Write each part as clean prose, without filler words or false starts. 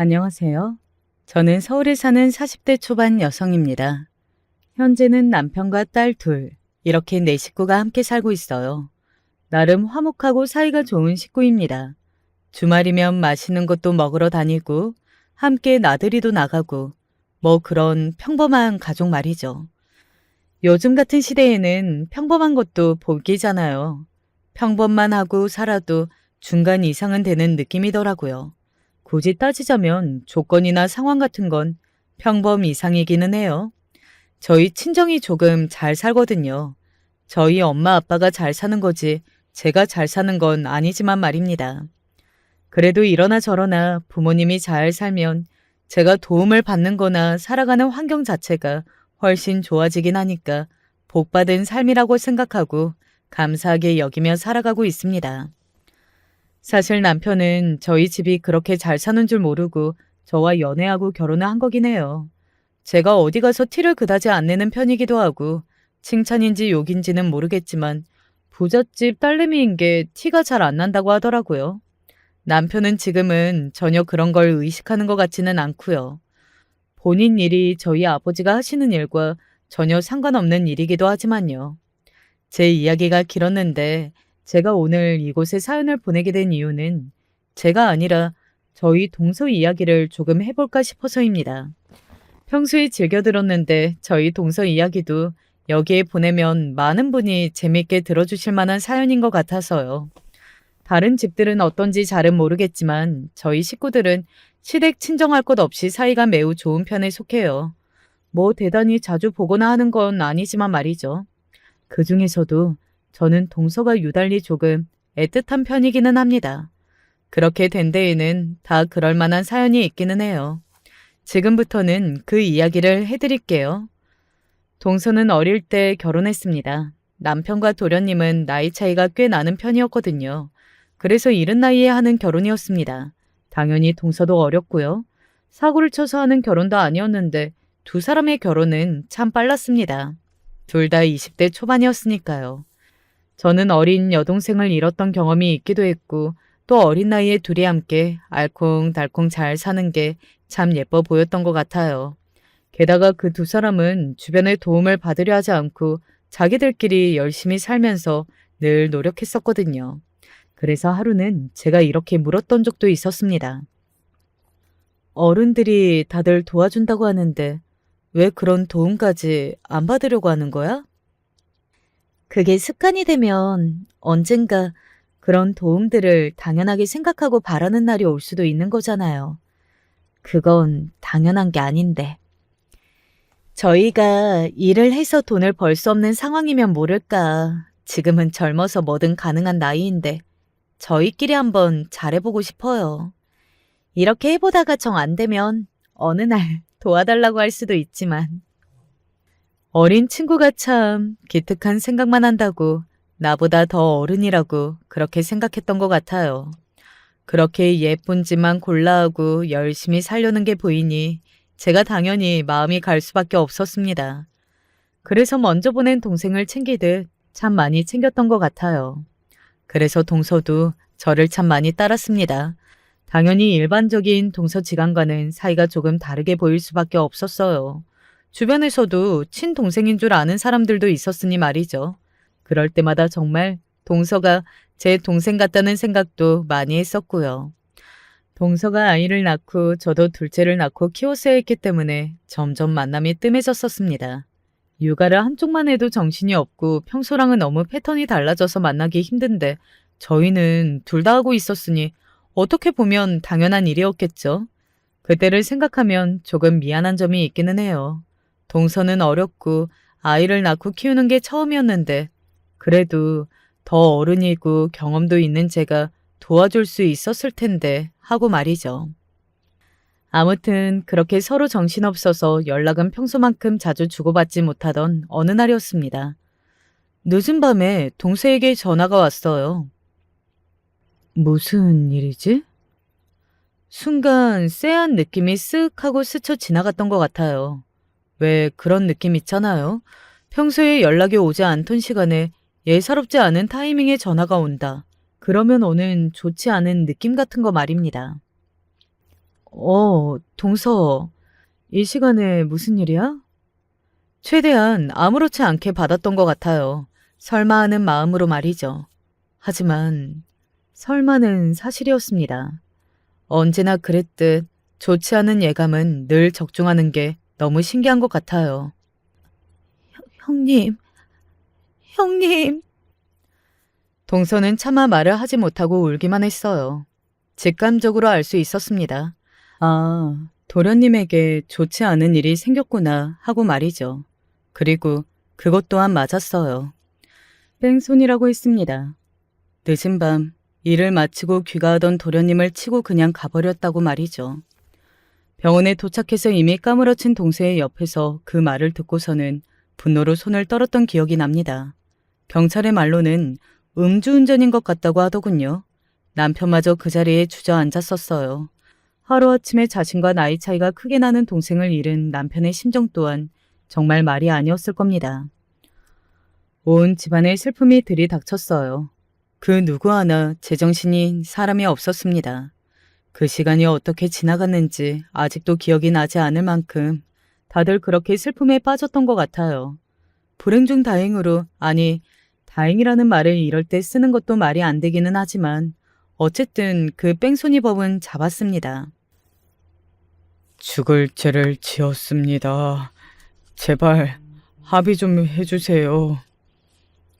안녕하세요. 저는 서울에 사는 40대 초반 여성입니다. 현재는 남편과 딸 둘, 이렇게 네 식구가 함께 살고 있어요. 나름 화목하고 사이가 좋은 식구입니다. 주말이면 맛있는 것도 먹으러 다니고, 함께 나들이도 나가고, 뭐 그런 평범한 가족 말이죠. 요즘 같은 시대에는 평범한 것도 복이잖아요. 평범만 하고 살아도 중간 이상은 되는 느낌이더라고요. 굳이 따지자면 조건이나 상황 같은 건 평범 이상이기는 해요. 저희 친정이 조금 잘 살거든요. 저희 엄마 아빠가 잘 사는 거지 제가 잘 사는 건 아니지만 말입니다. 그래도 이러나 저러나 부모님이 잘 살면 제가 도움을 받는 거나 살아가는 환경 자체가 훨씬 좋아지긴 하니까 복받은 삶이라고 생각하고 감사하게 여기며 살아가고 있습니다. 사실 남편은 저희 집이 그렇게 잘 사는 줄 모르고 저와 연애하고 결혼을 한 거긴 해요. 제가 어디 가서 티를 그다지 안 내는 편이기도 하고 칭찬인지 욕인지는 모르겠지만 부잣집 딸내미인 게 티가 잘 안 난다고 하더라고요. 남편은 지금은 전혀 그런 걸 의식하는 것 같지는 않고요. 본인 일이 저희 아버지가 하시는 일과 전혀 상관없는 일이기도 하지만요. 제 이야기가 길었는데 제가 오늘 이곳에 사연을 보내게 된 이유는 제가 아니라 저희 동서 이야기를 조금 해볼까 싶어서입니다. 평소에 즐겨 들었는데 저희 동서 이야기도 여기에 보내면 많은 분이 재밌게 들어주실 만한 사연인 것 같아서요. 다른 집들은 어떤지 잘은 모르겠지만 저희 식구들은 시댁 친정할 것 없이 사이가 매우 좋은 편에 속해요. 뭐 대단히 자주 보거나 하는 건 아니지만 말이죠. 그 중에서도 저는 동서가 유달리 조금 애틋한 편이기는 합니다. 그렇게 된 데에는 다 그럴 만한 사연이 있기는 해요. 지금부터는 그 이야기를 해드릴게요. 동서는 어릴 때 결혼했습니다. 남편과 도련님은 나이 차이가 꽤 나는 편이었거든요. 그래서 이른 나이에 하는 결혼이었습니다. 당연히 동서도 어렸고요. 사고를 쳐서 하는 결혼도 아니었는데 두 사람의 결혼은 참 빨랐습니다. 둘 다 20대 초반이었으니까요. 저는 어린 여동생을 잃었던 경험이 있기도 했고 또 어린 나이에 둘이 함께 알콩달콩 잘 사는 게 참 예뻐 보였던 것 같아요. 게다가 그 두 사람은 주변의 도움을 받으려 하지 않고 자기들끼리 열심히 살면서 늘 노력했었거든요. 그래서 하루는 제가 이렇게 물었던 적도 있었습니다. 어른들이 다들 도와준다고 하는데 왜 그런 도움까지 안 받으려고 하는 거야? 그게 습관이 되면 언젠가 그런 도움들을 당연하게 생각하고 바라는 날이 올 수도 있는 거잖아요. 그건 당연한 게 아닌데. 저희가 일을 해서 돈을 벌 수 없는 상황이면 모를까. 지금은 젊어서 뭐든 가능한 나이인데 저희끼리 한번 잘해보고 싶어요. 이렇게 해보다가 정 안 되면 어느 날 도와달라고 할 수도 있지만 어린 친구가 참 기특한 생각만 한다고 나보다 더 어른이라고 그렇게 생각했던 것 같아요. 그렇게 예쁜 집만 골라하고 열심히 살려는 게 보이니 제가 당연히 마음이 갈 수밖에 없었습니다. 그래서 먼저 보낸 동생을 챙기듯 참 많이 챙겼던 것 같아요. 그래서 동서도 저를 참 많이 따랐습니다. 당연히 일반적인 동서지간과는 사이가 조금 다르게 보일 수밖에 없었어요. 주변에서도 친동생인 줄 아는 사람들도 있었으니 말이죠. 그럴 때마다 정말 동서가 제 동생 같다는 생각도 많이 했었고요. 동서가 아이를 낳고 저도 둘째를 낳고 키웠어야 했기 때문에 점점 만남이 뜸해졌었습니다. 육아를 한쪽만 해도 정신이 없고 평소랑은 너무 패턴이 달라져서 만나기 힘든데 저희는 둘 다 하고 있었으니 어떻게 보면 당연한 일이었겠죠. 그때를 생각하면 조금 미안한 점이 있기는 해요. 동서는 어렸고 아이를 낳고 키우는 게 처음이었는데 그래도 더 어른이고 경험도 있는 제가 도와줄 수 있었을 텐데 하고 말이죠. 아무튼 그렇게 서로 정신없어서 연락은 평소만큼 자주 주고받지 못하던 어느 날이었습니다. 늦은 밤에 동서에게 전화가 왔어요. 무슨 일이지? 순간 쎄한 느낌이 쓱 하고 스쳐 지나갔던 것 같아요. 왜 그런 느낌 있잖아요. 평소에 연락이 오지 않던 시간에 예사롭지 않은 타이밍에 전화가 온다. 그러면 오는 좋지 않은 느낌 같은 거 말입니다. 동서, 이 시간에 무슨 일이야? 최대한 아무렇지 않게 받았던 것 같아요. 설마 하는 마음으로 말이죠. 하지만 설마는 사실이었습니다. 언제나 그랬듯 좋지 않은 예감은 늘 적중하는 게 너무 신기한 것 같아요. 형님, 형님. 동서는 차마 말을 하지 못하고 울기만 했어요. 직감적으로 알 수 있었습니다. 아, 도련님에게 좋지 않은 일이 생겼구나 하고 말이죠. 그리고 그것 또한 맞았어요. 뺑손이라고 했습니다. 늦은 밤 일을 마치고 귀가하던 도련님을 치고 그냥 가버렸다고 말이죠. 병원에 도착해서 이미 까무러친 동서의 옆에서 그 말을 듣고서는 분노로 손을 떨었던 기억이 납니다. 경찰의 말로는 음주운전인 것 같다고 하더군요. 남편마저 그 자리에 주저앉았었어요. 하루아침에 자신과 나이 차이가 크게 나는 동생을 잃은 남편의 심정 또한 정말 말이 아니었을 겁니다. 온 집안의 슬픔이 들이닥쳤어요. 그 누구 하나 제정신인 사람이 없었습니다. 그 시간이 어떻게 지나갔는지 아직도 기억이 나지 않을 만큼 다들 그렇게 슬픔에 빠졌던 것 같아요. 불행 중 다행으로, 아니 다행이라는 말을 이럴 때 쓰는 것도 말이 안 되기는 하지만 어쨌든 그 뺑소니 법은 잡았습니다. 죽을 죄를 지었습니다. 제발 합의 좀 해주세요.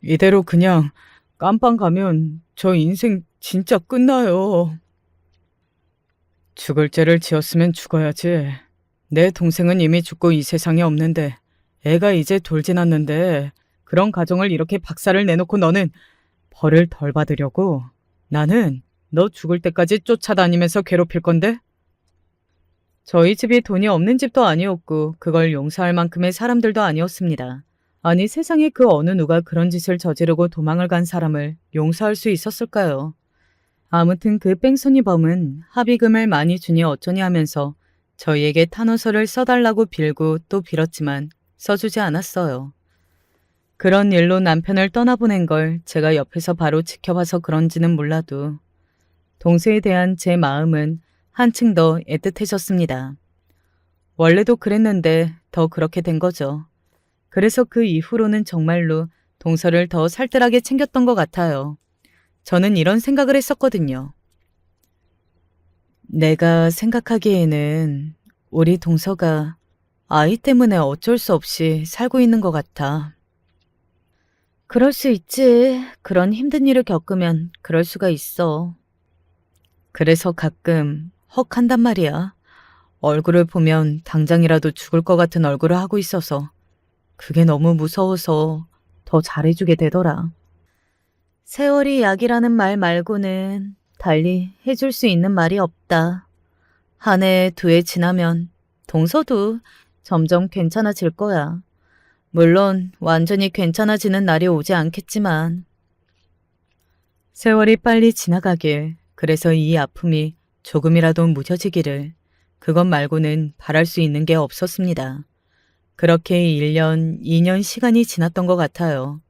이대로 그냥 깜빵 가면 저 인생 진짜 끝나요. 죽을 죄를 지었으면 죽어야지. 내 동생은 이미 죽고 이 세상에 없는데 애가 이제 돌 지났는데 그런 가정을 이렇게 박살을 내놓고 너는 벌을 덜 받으려고? 나는 너 죽을 때까지 쫓아다니면서 괴롭힐 건데? 저희 집이 돈이 없는 집도 아니었고 그걸 용서할 만큼의 사람들도 아니었습니다. 아니 세상에 그 어느 누가 그런 짓을 저지르고 도망을 간 사람을 용서할 수 있었을까요? 아무튼 그 뺑소니 범은 합의금을 많이 주니 어쩌니 하면서 저희에게 탄원서를 써달라고 빌고 또 빌었지만 써주지 않았어요. 그런 일로 남편을 떠나보낸 걸 제가 옆에서 바로 지켜봐서 그런지는 몰라도 동생에 대한 제 마음은 한층 더 애틋해졌습니다. 원래도 그랬는데 더 그렇게 된 거죠. 그래서 그 이후로는 정말로 동서를 더 살뜰하게 챙겼던 것 같아요. 저는 이런 생각을 했었거든요. 내가 생각하기에는 우리 동서가 아이 때문에 어쩔 수 없이 살고 있는 것 같아. 그럴 수 있지. 그런 힘든 일을 겪으면 그럴 수가 있어. 그래서 가끔 헉한단 말이야. 얼굴을 보면 당장이라도 죽을 것 같은 얼굴을 하고 있어서 그게 너무 무서워서 더 잘해주게 되더라. 세월이 약이라는 말 말고는 달리 해줄 수 있는 말이 없다. 한 해, 두 해 지나면 동서도 점점 괜찮아질 거야. 물론 완전히 괜찮아지는 날이 오지 않겠지만 세월이 빨리 지나가길, 그래서 이 아픔이 조금이라도 무뎌지기를, 그것 말고는 바랄 수 있는 게 없었습니다. 그렇게 1년, 2년 시간이 지났던 것 같아요.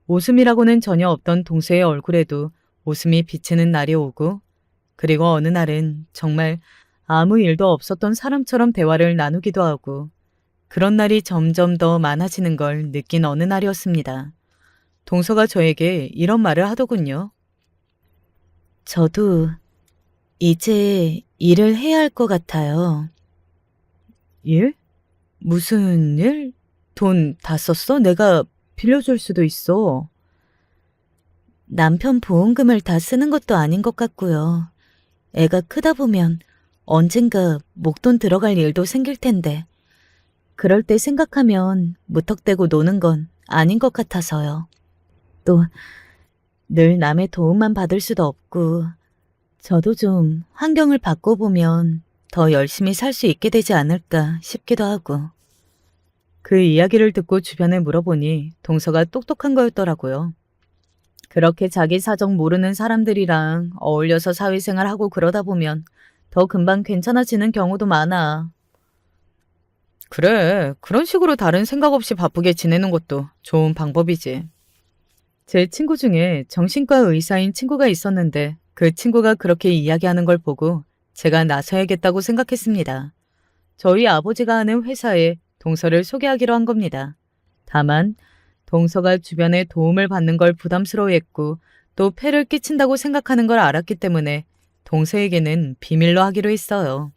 웃음이라고는 전혀 없던 동서의 얼굴에도 웃음이 비치는 날이 오고, 그리고 어느 날은 정말 아무 일도 없었던 사람처럼 대화를 나누기도 하고, 그런 날이 점점 더 많아지는 걸 느낀 어느 날이었습니다. 동서가 저에게 이런 말을 하더군요. 저도 이제 일을 해야 할 것 같아요. 일? 무슨 일? 돈 다 썼어? 내가 빌려줄 수도 있어. 남편 보험금을 다 쓰는 것도 아닌 것 같고요. 애가 크다 보면 언젠가 목돈 들어갈 일도 생길 텐데 그럴 때 생각하면 무턱대고 노는 건 아닌 것 같아서요. 또 늘 남의 도움만 받을 수도 없고 저도 좀 환경을 바꿔보면 더 열심히 살 수 있게 되지 않을까 싶기도 하고. 그 이야기를 듣고 주변에 물어보니 동서가 똑똑한 거였더라고요. 그렇게 자기 사정 모르는 사람들이랑 어울려서 사회생활하고 그러다 보면 더 금방 괜찮아지는 경우도 많아. 그래, 그런 식으로 다른 생각 없이 바쁘게 지내는 것도 좋은 방법이지. 제 친구 중에 정신과 의사인 친구가 있었는데 그 친구가 그렇게 이야기하는 걸 보고 제가 나서야겠다고 생각했습니다. 저희 아버지가 하는 회사에 동서를 소개하기로 한 겁니다. 다만 동서가 주변에 도움을 받는 걸 부담스러워했고 또 폐를 끼친다고 생각하는 걸 알았기 때문에 동서에게는 비밀로 하기로 했어요.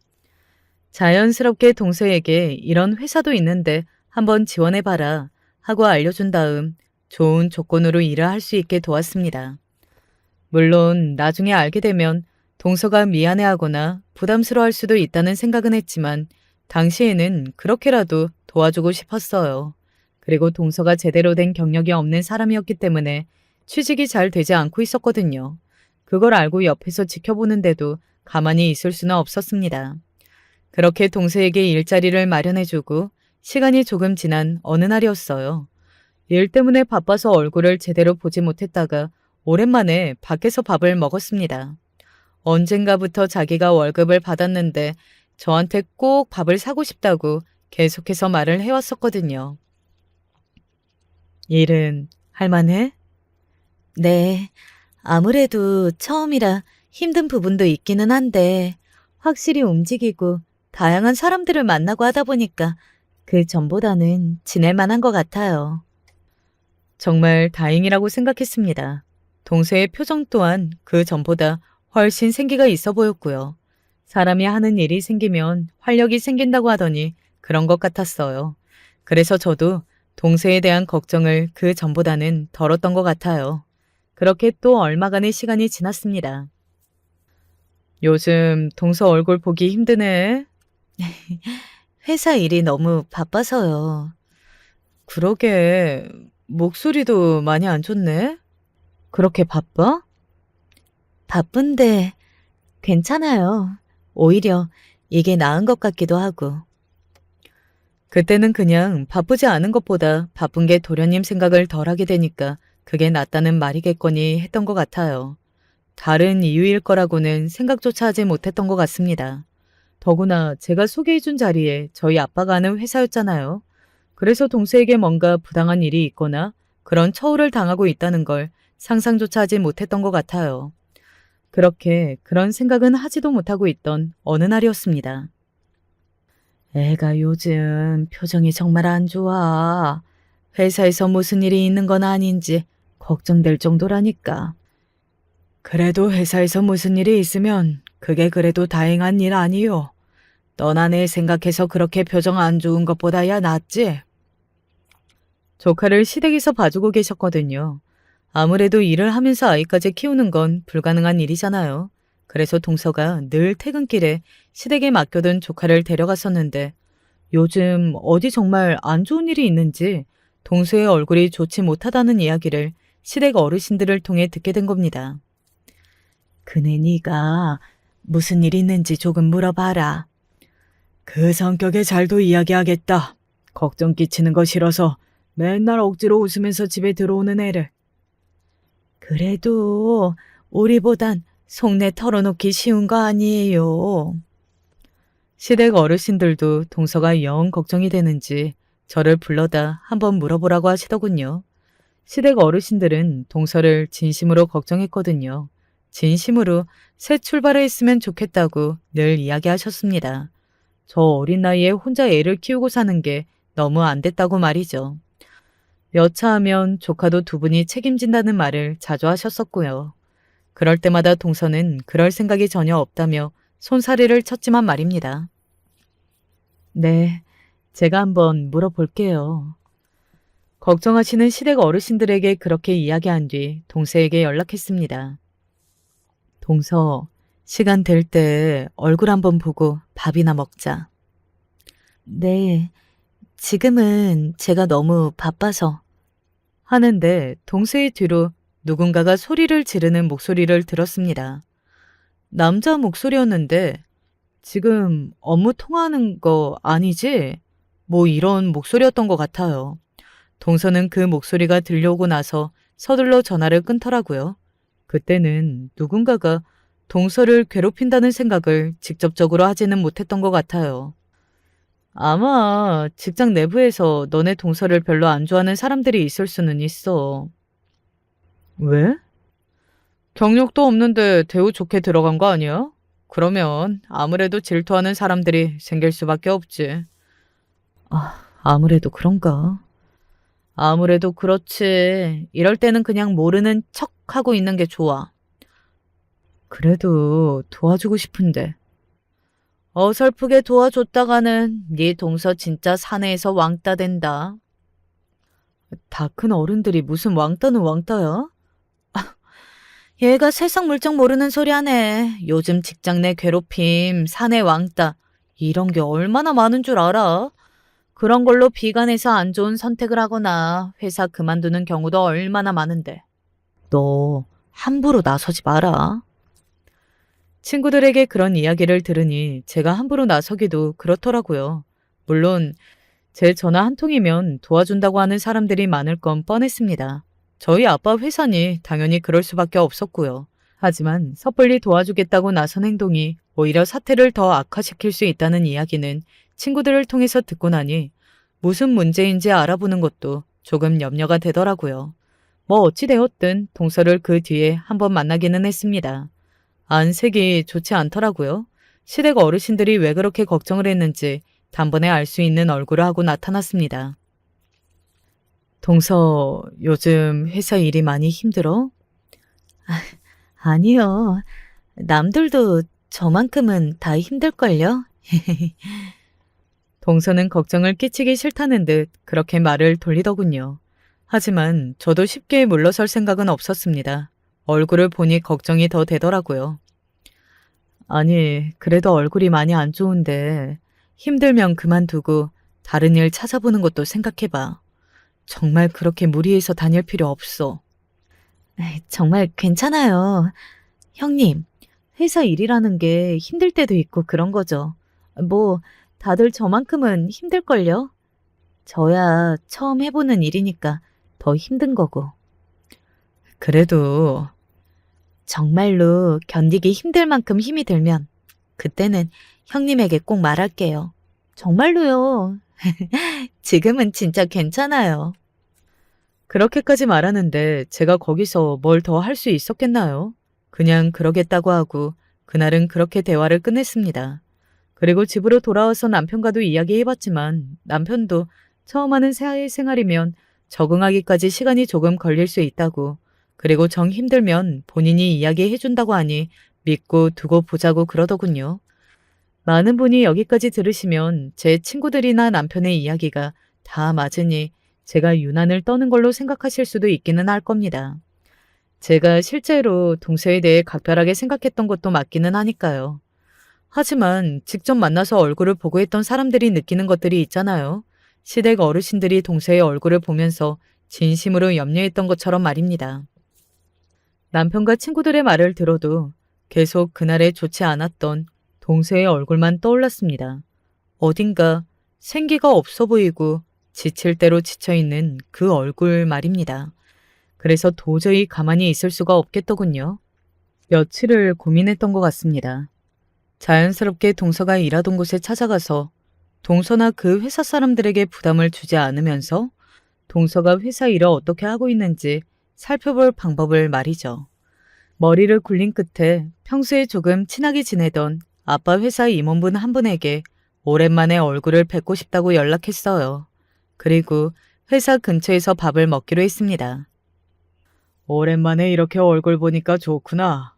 자연스럽게 동서에게 이런 회사도 있는데 한번 지원해봐라 하고 알려준 다음 좋은 조건으로 일을 할 수 있게 도왔습니다. 물론 나중에 알게 되면 동서가 미안해하거나 부담스러워할 수도 있다는 생각은 했지만 당시에는 그렇게라도 도와주고 싶었어요. 그리고 동서가 제대로 된 경력이 없는 사람이었기 때문에 취직이 잘 되지 않고 있었거든요. 그걸 알고 옆에서 지켜보는데도 가만히 있을 수는 없었습니다. 그렇게 동서에게 일자리를 마련해주고 시간이 조금 지난 어느 날이었어요. 일 때문에 바빠서 얼굴을 제대로 보지 못했다가 오랜만에 밖에서 밥을 먹었습니다. 언젠가부터 자기가 월급을 받았는데 저한테 꼭 밥을 사고 싶다고 계속해서 말을 해왔었거든요. 일은 할만해? 네, 아무래도 처음이라 힘든 부분도 있기는 한데 확실히 움직이고 다양한 사람들을 만나고 하다 보니까 그 전보다는 지낼 만한 것 같아요. 정말 다행이라고 생각했습니다. 동서의 표정 또한 그 전보다 훨씬 생기가 있어 보였고요. 사람이 하는 일이 생기면 활력이 생긴다고 하더니 그런 것 같았어요. 그래서 저도 동서에 대한 걱정을 그 전보다는 덜었던 것 같아요. 그렇게 또 얼마간의 시간이 지났습니다. 요즘 동서 얼굴 보기 힘드네. 회사 일이 너무 바빠서요. 그러게, 목소리도 많이 안 좋네. 그렇게 바빠? 바쁜데 괜찮아요. 오히려 이게 나은 것 같기도 하고. 그때는 그냥 바쁘지 않은 것보다 바쁜 게 도련님 생각을 덜 하게 되니까 그게 낫다는 말이겠거니 했던 것 같아요. 다른 이유일 거라고는 생각조차 하지 못했던 것 같습니다. 더구나 제가 소개해준 자리에 저희 아빠가 하는 회사였잖아요. 그래서 동서에게 뭔가 부당한 일이 있거나 그런 처우를 당하고 있다는 걸 상상조차 하지 못했던 것 같아요. 그렇게 그런 생각은 하지도 못하고 있던 어느 날이었습니다. 애가 요즘 표정이 정말 안 좋아. 회사에서 무슨 일이 있는 건 아닌지 걱정될 정도라니까. 그래도 회사에서 무슨 일이 있으면 그게 그래도 다행한 일 아니요. 너나 내 생각해서 그렇게 표정 안 좋은 것보다야 낫지? 조카를 시댁에서 봐주고 계셨거든요. 아무래도 일을 하면서 아이까지 키우는 건 불가능한 일이잖아요. 그래서 동서가 늘 퇴근길에 시댁에 맡겨둔 조카를 데려갔었는데 요즘 어디 정말 안 좋은 일이 있는지 동서의 얼굴이 좋지 못하다는 이야기를 시댁 어르신들을 통해 듣게 된 겁니다. 그네 네가 무슨 일 있는지 조금 물어봐라. 그 성격에 잘도 이야기하겠다. 걱정 끼치는 거 싫어서 맨날 억지로 웃으면서 집에 들어오는 애를. 그래도 우리보단 속내 털어놓기 쉬운 거 아니에요. 시댁 어르신들도 동서가 영 걱정이 되는지 저를 불러다 한번 물어보라고 하시더군요. 시댁 어르신들은 동서를 진심으로 걱정했거든요. 진심으로 새 출발을 했으면 좋겠다고 늘 이야기하셨습니다. 저 어린 나이에 혼자 애를 키우고 사는 게 너무 안 됐다고 말이죠. 여차하면 조카도 두 분이 책임진다는 말을 자주 하셨었고요. 그럴 때마다 동서는 그럴 생각이 전혀 없다며 손사래를 쳤지만 말입니다. 네, 제가 한번 물어볼게요. 걱정하시는 시댁 어르신들에게 그렇게 이야기한 뒤 동서에게 연락했습니다. 동서, 시간 될 때 얼굴 한번 보고 밥이나 먹자. 네, 지금은 제가 너무 바빠서. 하는데 동서의 뒤로 누군가가 소리를 지르는 목소리를 들었습니다. 남자 목소리였는데 지금 업무 통화하는 거 아니지? 뭐 이런 목소리였던 것 같아요. 동서는 그 목소리가 들려오고 나서 서둘러 전화를 끊더라고요. 그때는 누군가가 동서를 괴롭힌다는 생각을 직접적으로 하지는 못했던 것 같아요. 아마 직장 내부에서 너네 동서를 별로 안 좋아하는 사람들이 있을 수는 있어. 왜? 경력도 없는데 대우 좋게 들어간 거 아니야? 그러면 아무래도 질투하는 사람들이 생길 수밖에 없지. 아무래도 그런가? 아무래도 그렇지. 이럴 때는 그냥 모르는 척 하고 있는 게 좋아. 그래도 도와주고 싶은데. 어설프게 도와줬다가는 네 동서 진짜 사내에서 왕따 된다. 다 큰 어른들이 무슨 왕따는 왕따야? 얘가 세상 물정 모르는 소리 하네. 요즘 직장 내 괴롭힘, 사내 왕따 이런 게 얼마나 많은 줄 알아? 그런 걸로 비관해서 안 좋은 선택을 하거나 회사 그만두는 경우도 얼마나 많은데. 너 함부로 나서지 마라. 친구들에게 그런 이야기를 들으니 제가 함부로 나서기도 그렇더라고요. 물론 제 전화 한 통이면 도와준다고 하는 사람들이 많을 건 뻔했습니다. 저희 아빠 회사니 당연히 그럴 수밖에 없었고요. 하지만 섣불리 도와주겠다고 나선 행동이 오히려 사태를 더 악화시킬 수 있다는 이야기는 친구들을 통해서 듣고 나니 무슨 문제인지 알아보는 것도 조금 염려가 되더라고요. 뭐 어찌되었든 동서를 그 뒤에 한번 만나기는 했습니다. 안색이 좋지 않더라고요. 시댁 어르신들이 왜 그렇게 걱정을 했는지 단번에 알 수 있는 얼굴을 하고 나타났습니다. 동서, 요즘 회사 일이 많이 힘들어? 아니요. 남들도 저만큼은 다 힘들걸요? 동서는 걱정을 끼치기 싫다는 듯 그렇게 말을 돌리더군요. 하지만 저도 쉽게 물러설 생각은 없었습니다. 얼굴을 보니 걱정이 더 되더라고요. 아니, 그래도 얼굴이 많이 안 좋은데 힘들면 그만두고 다른 일 찾아보는 것도 생각해봐. 정말 그렇게 무리해서 다닐 필요 없어. 정말 괜찮아요. 형님, 회사 일이라는 게 힘들 때도 있고 그런 거죠. 뭐, 다들 저만큼은 힘들걸요? 저야 처음 해보는 일이니까 더 힘든 거고. 그래도 정말로 견디기 힘들 만큼 힘이 들면 그때는 형님에게 꼭 말할게요. 정말로요. 지금은 진짜 괜찮아요. 그렇게까지 말하는데 제가 거기서 뭘 더 할 수 있었겠나요? 그냥 그러겠다고 하고 그날은 그렇게 대화를 끝냈습니다. 그리고 집으로 돌아와서 남편과도 이야기해봤지만 남편도 처음 하는 사회생활이면 적응하기까지 시간이 조금 걸릴 수 있다고, 그리고 정 힘들면 본인이 이야기해준다고 하니 믿고 두고 보자고 그러더군요. 많은 분이 여기까지 들으시면 제 친구들이나 남편의 이야기가 다 맞으니 제가 유난을 떠는 걸로 생각하실 수도 있기는 할 겁니다. 제가 실제로 동서에 대해 각별하게 생각했던 것도 맞기는 하니까요. 하지만 직접 만나서 얼굴을 보고 했던 사람들이 느끼는 것들이 있잖아요. 시댁 어르신들이 동서의 얼굴을 보면서 진심으로 염려했던 것처럼 말입니다. 남편과 친구들의 말을 들어도 계속 그날의 좋지 않았던 동서의 얼굴만 떠올랐습니다. 어딘가 생기가 없어 보이고 지칠 대로 지쳐있는 그 얼굴 말입니다. 그래서 도저히 가만히 있을 수가 없겠더군요. 며칠을 고민했던 것 같습니다. 자연스럽게 동서가 일하던 곳에 찾아가서 동서나 그 회사 사람들에게 부담을 주지 않으면서 동서가 회사 일을 어떻게 하고 있는지 살펴볼 방법을 말이죠. 머리를 굴린 끝에 평소에 조금 친하게 지내던 아빠 회사 임원분 한 분에게 오랜만에 얼굴을 뵙고 싶다고 연락했어요. 그리고 회사 근처에서 밥을 먹기로 했습니다. 오랜만에 이렇게 얼굴 보니까 좋구나.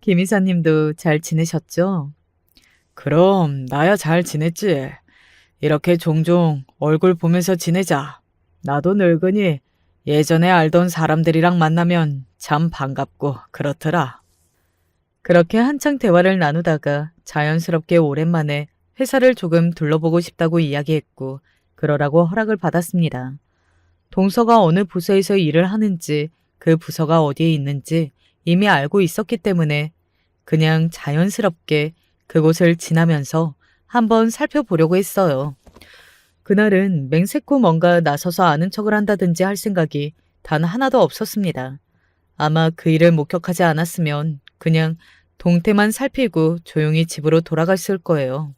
김 이사님도 잘 지내셨죠? 그럼 나야 잘 지냈지. 이렇게 종종 얼굴 보면서 지내자. 나도 늙으니 예전에 알던 사람들이랑 만나면 참 반갑고 그렇더라. 그렇게 한창 대화를 나누다가 자연스럽게 오랜만에 회사를 조금 둘러보고 싶다고 이야기했고 그러라고 허락을 받았습니다. 동서가 어느 부서에서 일을 하는지 그 부서가 어디에 있는지 이미 알고 있었기 때문에 그냥 자연스럽게 그곳을 지나면서 한번 살펴보려고 했어요. 그날은 맹세코 뭔가 나서서 아는 척을 한다든지 할 생각이 단 하나도 없었습니다. 아마 그 일을 목격하지 않았으면 그냥 동태만 살피고 조용히 집으로 돌아갔을 거예요.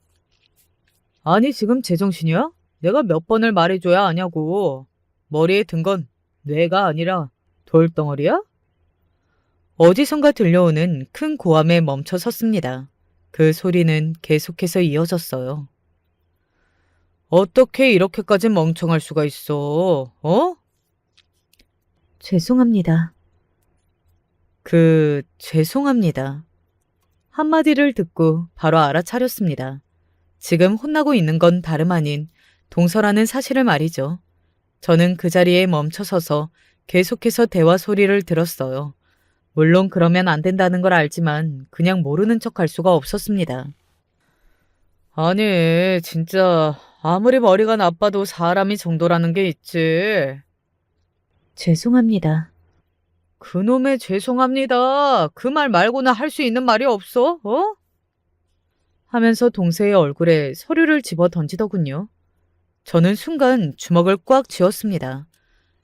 아니 지금 제정신이야? 내가 몇 번을 말해줘야 아냐고. 머리에 든 건 뇌가 아니라 돌덩어리야? 어디선가 들려오는 큰 고함에 멈춰 섰습니다. 그 소리는 계속해서 이어졌어요. 어떻게 이렇게까지 멍청할 수가 있어? 어? 죄송합니다. 죄송합니다. 한마디를 듣고 바로 알아차렸습니다. 지금 혼나고 있는 건 다름 아닌 동서라는 사실을 말이죠. 저는 그 자리에 멈춰서서 계속해서 대화 소리를 들었어요. 물론 그러면 안 된다는 걸 알지만 그냥 모르는 척 할 수가 없었습니다. 아니, 진짜 아무리 머리가 나빠도 사람이 정도라는 게 있지. 죄송합니다. 그놈의 죄송합니다. 그 말 말고는 할 수 있는 말이 없어? 어? 하면서 동서의 얼굴에 서류를 집어 던지더군요. 저는 순간 주먹을 꽉 쥐었습니다.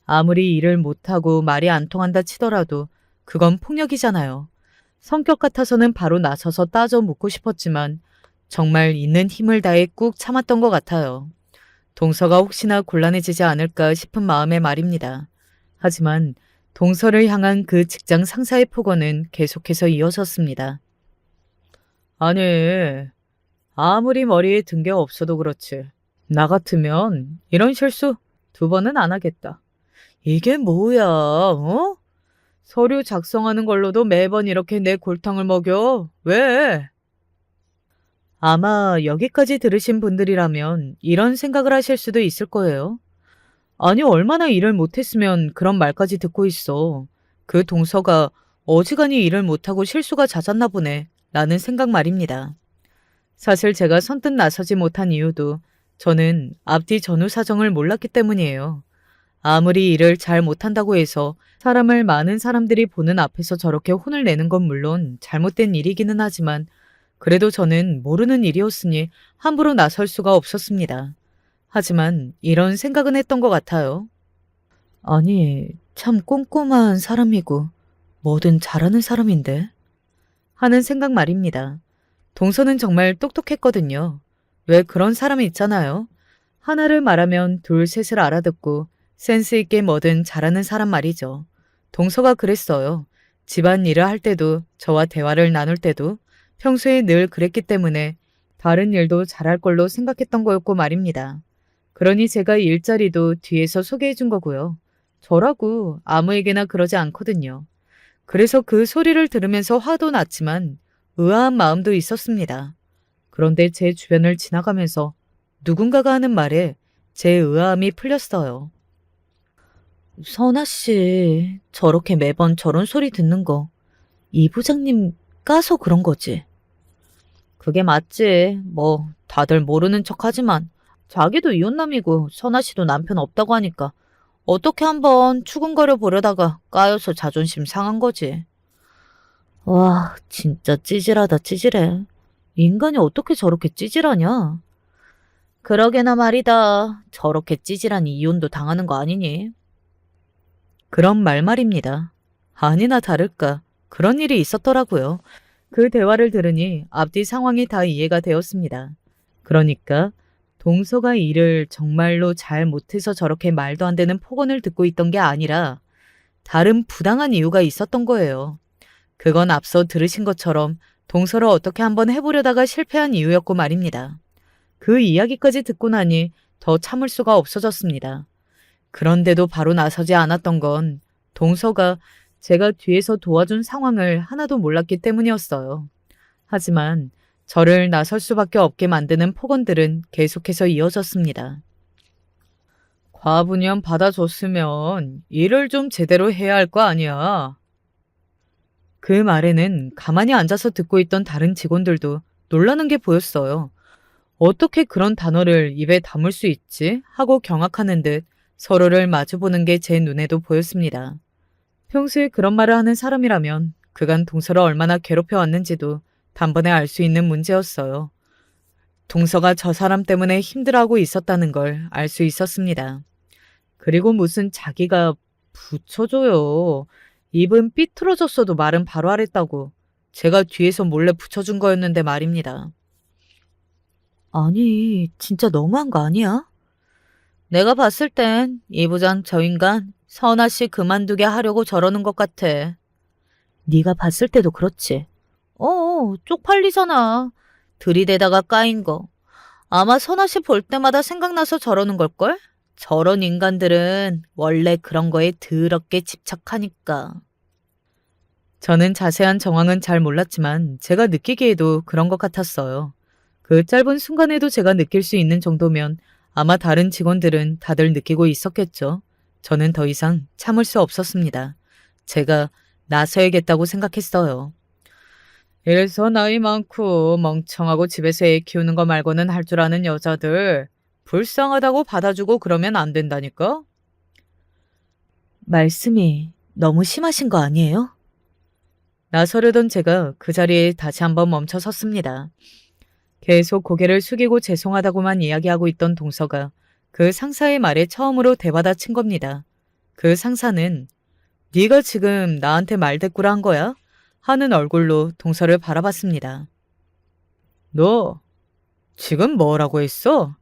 아무리 일을 못하고 말이 안 통한다 치더라도 그건 폭력이잖아요. 성격 같아서는 바로 나서서 따져 묻고 싶었지만 정말 있는 힘을 다해 꾹 참았던 것 같아요. 동서가 혹시나 곤란해지지 않을까 싶은 마음의 말입니다. 하지만 동서를 향한 그 직장 상사의 폭언은 계속해서 이어졌습니다. 아니, 아무리 머리에 든 게 없어도 그렇지. 나 같으면 이런 실수 2번은 안 하겠다. 이게 뭐야, 어? 서류 작성하는 걸로도 매번 이렇게 내 골탕을 먹여? 왜? 아마 여기까지 들으신 분들이라면 이런 생각을 하실 수도 있을 거예요. 아니, 얼마나 일을 못했으면 그런 말까지 듣고 있어. 그 동서가 어지간히 일을 못하고 실수가 잦았나 보네. 라는 생각 말입니다. 사실 제가 선뜻 나서지 못한 이유도 저는 앞뒤 전후 사정을 몰랐기 때문이에요. 아무리 일을 잘 못한다고 해서 사람을 많은 사람들이 보는 앞에서 저렇게 혼을 내는 건 물론 잘못된 일이기는 하지만 그래도 저는 모르는 일이었으니 함부로 나설 수가 없었습니다. 하지만 이런 생각은 했던 것 같아요. 아니, 참 꼼꼼한 사람이고 뭐든 잘하는 사람인데 하는 생각 말입니다. 동서는 정말 똑똑했거든요. 왜 그런 사람이 있잖아요. 하나를 말하면 둘, 셋을 알아듣고 센스 있게 뭐든 잘하는 사람 말이죠. 동서가 그랬어요. 집안 일을 할 때도 저와 대화를 나눌 때도 평소에 늘 그랬기 때문에 다른 일도 잘할 걸로 생각했던 거였고 말입니다. 그러니 제가 일자리도 뒤에서 소개해 준 거고요. 저라고 아무에게나 그러지 않거든요. 그래서 그 소리를 들으면서 화도 났지만 의아한 마음도 있었습니다. 그런데 제 주변을 지나가면서 누군가가 하는 말에 제 의아함이 풀렸어요. 선아 씨, 저렇게 매번 저런 소리 듣는 거 이 부장님 까서 그런 거지. 그게 맞지. 뭐 다들 모르는 척하지만 자기도 이혼남이고 선아 씨도 남편 없다고 하니까 어떻게 한번 추궁거려 보려다가 까여서 자존심 상한 거지. 와, 진짜 찌질하다 찌질해. 인간이 어떻게 저렇게 찌질하냐? 그러게나 말이다. 저렇게 찌질한 이혼도 당하는 거 아니니? 그런 말입니다. 아니나 다를까 그런 일이 있었더라고요. 그 대화를 들으니 앞뒤 상황이 다 이해가 되었습니다. 그러니까 동서가 일을 정말로 잘 못해서 저렇게 말도 안 되는 폭언을 듣고 있던 게 아니라 다른 부당한 이유가 있었던 거예요. 그건 앞서 들으신 것처럼 동서를 어떻게 한번 해보려다가 실패한 이유였고 말입니다. 그 이야기까지 듣고 나니 더 참을 수가 없어졌습니다. 그런데도 바로 나서지 않았던 건 동서가 제가 뒤에서 도와준 상황을 하나도 몰랐기 때문이었어요. 하지만 저를 나설 수밖에 없게 만드는 폭언들은 계속해서 이어졌습니다. 과분연 받아줬으면 일을 좀 제대로 해야 할 거 아니야. 그 말에는 가만히 앉아서 듣고 있던 다른 직원들도 놀라는 게 보였어요. 어떻게 그런 단어를 입에 담을 수 있지? 하고 경악하는 듯 서로를 마주보는 게 제 눈에도 보였습니다. 평소에 그런 말을 하는 사람이라면 그간 동서를 얼마나 괴롭혀왔는지도 단번에 알 수 있는 문제였어요. 동서가 저 사람 때문에 힘들어하고 있었다는 걸 알 수 있었습니다. 그리고 무슨 자기가 붙여줘요. 입은 삐뚤어졌어도 말은 바로 하랬다고 제가 뒤에서 몰래 붙여준 거였는데 말입니다. 아니, 진짜 너무한 거 아니야? 내가 봤을 땐 이 부장 저 인간 선아 씨 그만두게 하려고 저러는 것 같아. 네가 봤을 때도 그렇지. 쪽팔리잖아. 들이대다가 까인 거. 아마 선아 씨 볼 때마다 생각나서 저러는 걸걸? 저런 인간들은 원래 그런 거에 더럽게 집착하니까. 저는 자세한 정황은 잘 몰랐지만 제가 느끼기에도 그런 것 같았어요. 그 짧은 순간에도 제가 느낄 수 있는 정도면 아마 다른 직원들은 다들 느끼고 있었겠죠. 저는 더 이상 참을 수 없었습니다. 제가 나서야겠다고 생각했어요. 이래서 나이 많고 멍청하고 집에서 애 키우는 거 말고는 할 줄 아는 여자들 불쌍하다고 받아주고 그러면 안 된다니까? 말씀이 너무 심하신 거 아니에요? 나서려던 제가 그 자리에 다시 한번 멈춰 섰습니다. 계속 고개를 숙이고 죄송하다고만 이야기하고 있던 동서가 그 상사의 말에 처음으로 대받아친 겁니다. 그 상사는 네가 지금 나한테 말대꾸를 한 거야? 하는 얼굴로 동서를 바라봤습니다. 너 지금 뭐라고 했어?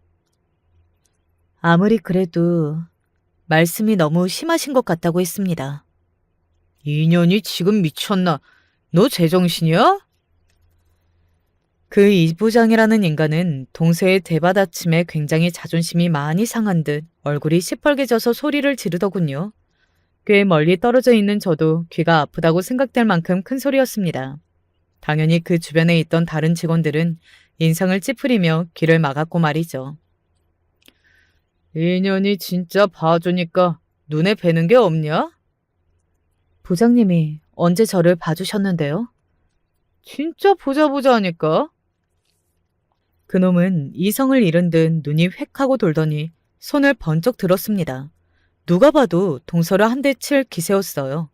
아무리 그래도 말씀이 너무 심하신 것 같다고 했습니다. 이년이 지금 미쳤나? 너 제정신이야? 그 이부장이라는 인간은 동서의 대받아침에 굉장히 자존심이 많이 상한 듯 얼굴이 시뻘개져서 소리를 지르더군요. 꽤 멀리 떨어져 있는 저도 귀가 아프다고 생각될 만큼 큰 소리였습니다. 당연히 그 주변에 있던 다른 직원들은 인상을 찌푸리며 귀를 막았고 말이죠. 이년이 진짜 봐주니까 눈에 뵈는 게 없냐? 부장님이 언제 저를 봐주셨는데요? 진짜 보자 하니까. 그놈은 이성을 잃은 듯 눈이 획 하고 돌더니 손을 번쩍 들었습니다. 누가 봐도 동서를 한 대 칠 기세였어요.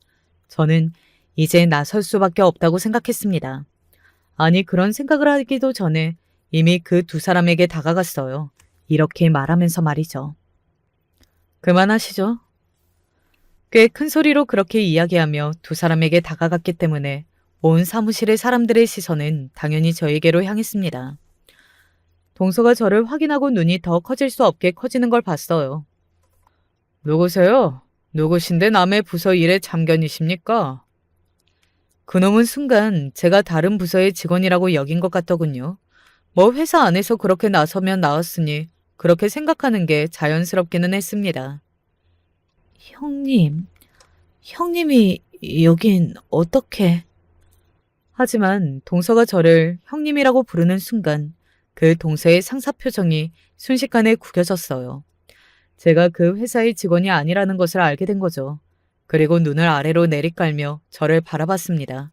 저는 이제 나설 수밖에 없다고 생각했습니다. 아니 그런 생각을 하기도 전에 이미 그 두 사람에게 다가갔어요. 이렇게 말하면서 말이죠. 그만하시죠. 꽤 큰 소리로 그렇게 이야기하며 두 사람에게 다가갔기 때문에 온 사무실의 사람들의 시선은 당연히 저에게로 향했습니다. 동서가 저를 확인하고 눈이 더 커질 수 없게 커지는 걸 봤어요. 누구세요? 누구신데 남의 부서 일에 참견이십니까? 그놈은 순간 제가 다른 부서의 직원이라고 여긴 것 같더군요. 뭐 회사 안에서 그렇게 나서면 나왔으니 그렇게 생각하는 게 자연스럽기는 했습니다. 형님이 여긴 어떻게... 하지만 동서가 저를 형님이라고 부르는 순간 그 동서의 상사 표정이 순식간에 구겨졌어요. 제가 그 회사의 직원이 아니라는 것을 알게 된 거죠. 그리고 눈을 아래로 내리깔며 저를 바라봤습니다.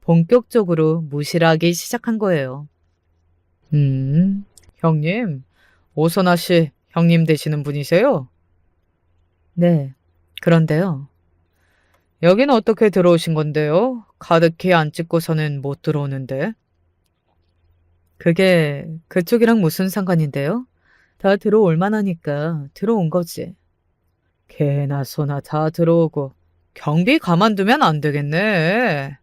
본격적으로 무시를 하기 시작한 거예요. 형님, 오선아 씨 형님 되시는 분이세요? 네, 그런데요. 여긴 어떻게 들어오신 건데요? 가득히 안 찍고서는 못 들어오는데. 그게 그쪽이랑 무슨 상관인데요? 다 들어올 만하니까 들어온 거지. 개나 소나 다 들어오고 경비 가만두면 안 되겠네.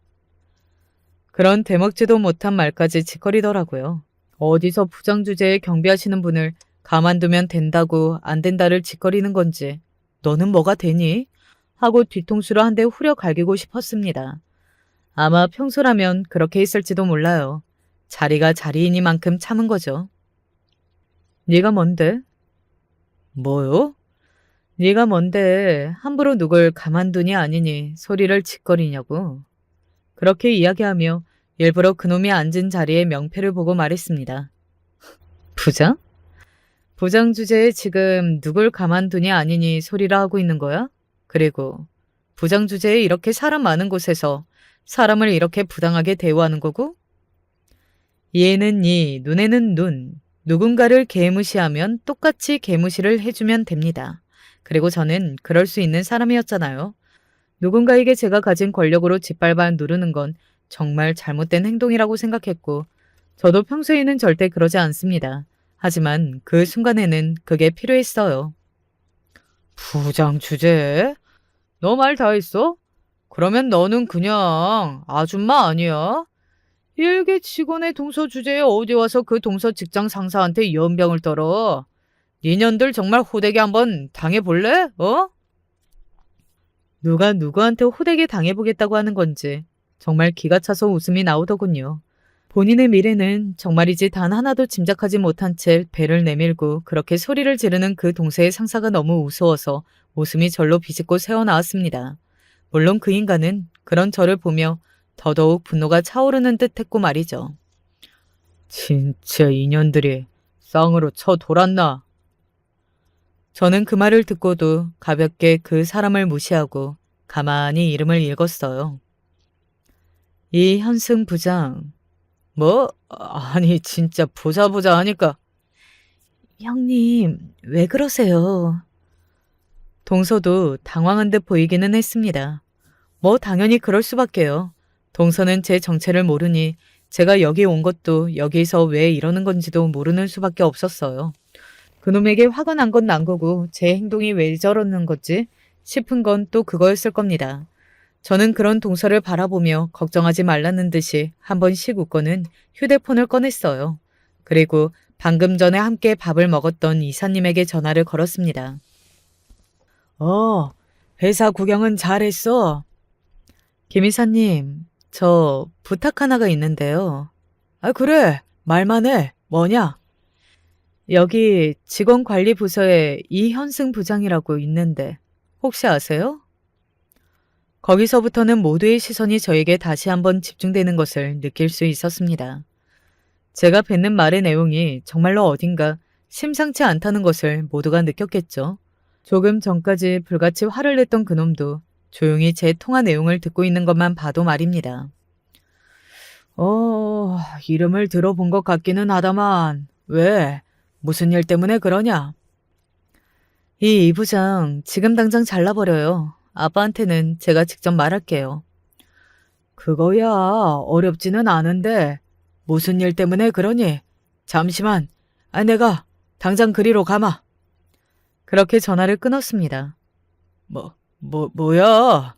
그런 대먹지도 못한 말까지 짓거리더라고요. 어디서 부장 주제에 경비하시는 분을 가만두면 된다고 안 된다를 짓거리는 건지 너는 뭐가 되니? 하고 뒤통수로 한 대 후려 갈기고 싶었습니다. 아마 평소라면 그렇게 했을지도 몰라요. 자리가 자리이니만큼 참은 거죠. 네가 뭔데? 뭐요? 네가 뭔데 함부로 누굴 가만두니 아니니 소리를 짓거리냐고. 그렇게 이야기하며 일부러 그놈이 앉은 자리에 명패를 보고 말했습니다. 부장? 부장 주제에 지금 누굴 가만두니 아니니 소리라 하고 있는 거야? 그리고 부장 주제에 이렇게 사람 많은 곳에서 사람을 이렇게 부당하게 대우하는 거고? 이에는 이, 눈에는 눈. 누군가를 개무시하면 똑같이 개무시를 해주면 됩니다. 그리고 저는 그럴 수 있는 사람이었잖아요. 누군가에게 제가 가진 권력으로 짓밟아 누르는 건 정말 잘못된 행동이라고 생각했고 저도 평소에는 절대 그러지 않습니다. 하지만 그 순간에는 그게 필요했어요. 부장 주제? 너 말 다 했어? 그러면 너는 그냥 아줌마 아니야? 일개 직원의 동서 주제에 어디 와서 그 동서 직장 상사한테 연병을 떨어. 니년들 정말 호되게 한번 당해볼래? 어? 누가 누구한테 호되게 당해보겠다고 하는 건지 정말 기가 차서 웃음이 나오더군요. 본인의 미래는 정말이지 단 하나도 짐작하지 못한 채 배를 내밀고 그렇게 소리를 지르는 그 동생의 상사가 너무 우스워서 웃음이 절로 비집고 새어나왔습니다. 물론 그 인간은 그런 저를 보며 더더욱 분노가 차오르는 듯 했고 말이죠. 진짜 인연들이 쌍으로 쳐 돌았나? 저는 그 말을 듣고도 가볍게 그 사람을 무시하고 가만히 이름을 읽었어요. 이현승 부장. 뭐? 아니 진짜 보자 하니까. 형님, 왜 그러세요? 동서도 당황한 듯 보이기는 했습니다. 뭐 당연히 그럴 수밖에요. 동서는 제 정체를 모르니 제가 여기 온 것도 여기서 왜 이러는 건지도 모르는 수밖에 없었어요. 그놈에게 화가 난 건 난 거고 제 행동이 왜 저러는 거지 싶은 건 또 그거였을 겁니다. 저는 그런 동서를 바라보며 걱정하지 말라는 듯이 한 번씩 웃고는 휴대폰을 꺼냈어요. 그리고 방금 전에 함께 밥을 먹었던 이사님에게 전화를 걸었습니다. 회사 구경은 잘했어. 김 이사님, 저 부탁 하나가 있는데요. 아, 그래. 말만 해. 뭐냐? 여기 직원관리부서에 이현승 부장이라고 있는데 혹시 아세요? 거기서부터는 모두의 시선이 저에게 다시 한번 집중되는 것을 느낄 수 있었습니다. 제가 뱉는 말의 내용이 정말로 어딘가 심상치 않다는 것을 모두가 느꼈겠죠. 조금 전까지 불같이 화를 냈던 그놈도 조용히 제 통화 내용을 듣고 있는 것만 봐도 말입니다. 이름을 들어본 것 같기는 하다만 왜? 무슨 일 때문에 그러냐? 이 부장 지금 당장 잘라버려요. 아빠한테는 제가 직접 말할게요. 그거야 어렵지는 않은데 무슨 일 때문에 그러니? 잠시만. 내가 당장 그리로 가마. 그렇게 전화를 끊었습니다. 뭐야?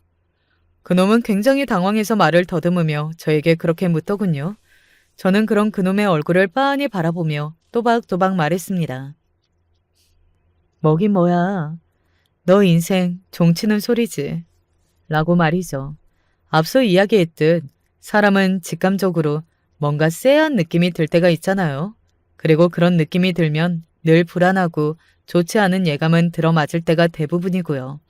그놈은 굉장히 당황해서 말을 더듬으며 저에게 그렇게 묻더군요. 저는 그런 그놈의 얼굴을 빤히 바라보며 또박또박 말했습니다. 뭐긴 뭐야. 너 인생 종치는 소리지. 라고 말이죠. 앞서 이야기했듯 사람은 직감적으로 뭔가 쎄한 느낌이 들 때가 있잖아요. 그리고 그런 느낌이 들면 늘 불안하고 좋지 않은 예감은 들어맞을 때가 대부분이고요.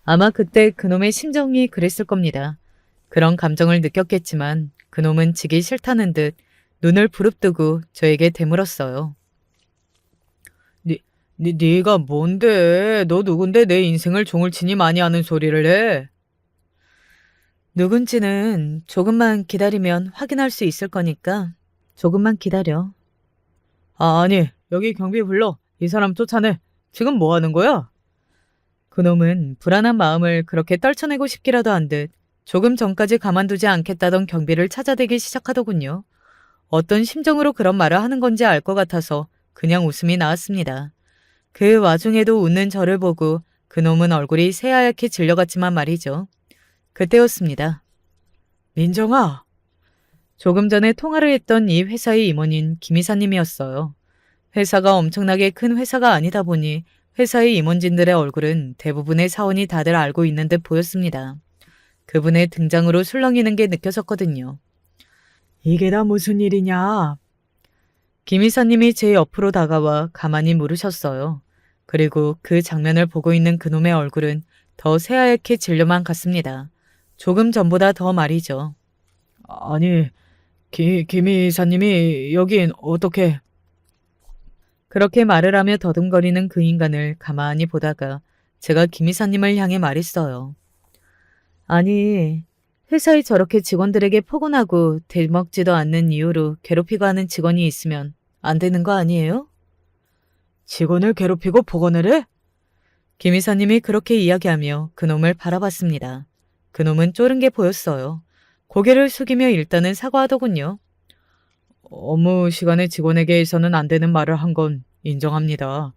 아마 그때 그놈의 심정이 그랬을 겁니다. 그런 감정을 느꼈겠지만 그놈은 지기 싫다는 듯 눈을 부릅뜨고 저에게 되물었어요. 네가 뭔데? 너 누군데 내 인생을 종을 치니 많이 하는 소리를 해? 누군지는 조금만 기다리면 확인할 수 있을 거니까 조금만 기다려. 아니, 여기 경비 불러. 이 사람 쫓아내. 지금 뭐 하는 거야? 그놈은 불안한 마음을 그렇게 떨쳐내고 싶기라도 한 듯 조금 전까지 가만두지 않겠다던 경비를 찾아대기 시작하더군요. 어떤 심정으로 그런 말을 하는 건지 알 것 같아서 그냥 웃음이 나왔습니다. 그 와중에도 웃는 저를 보고 그놈은 얼굴이 새하얗게 질려갔지만 말이죠. 그때였습니다. 민정아. 조금 전에 통화를 했던 이 회사의 임원인 김 이사님이었어요. 회사가 엄청나게 큰 회사가 아니다 보니 회사의 임원진들의 얼굴은 대부분의 사원이 다들 알고 있는 듯 보였습니다. 그분의 등장으로 술렁이는 게 느껴졌거든요. 이게 다 무슨 일이냐? 김 이사님이 제 옆으로 다가와 가만히 물으셨어요. 그리고 그 장면을 보고 있는 그놈의 얼굴은 더 새하얗게 질려만 갔습니다. 조금 전보다 더 말이죠. 아니, 김 이사님이 여긴 어떻게... 그렇게 말을 하며 더듬거리는 그 인간을 가만히 보다가 제가 김 이사님을 향해 말했어요. 아니, 회사에 저렇게 직원들에게 포근하고 대먹지도 않는 이유로 괴롭히고 하는 직원이 있으면 안 되는 거 아니에요? 직원을 괴롭히고 폭언을 해? 김 이사님이 그렇게 이야기하며 그놈을 바라봤습니다. 그놈은 쫄은 게 보였어요. 고개를 숙이며 일단은 사과하더군요. 업무 시간에 직원에게 해서는 안 되는 말을 한 건 인정합니다.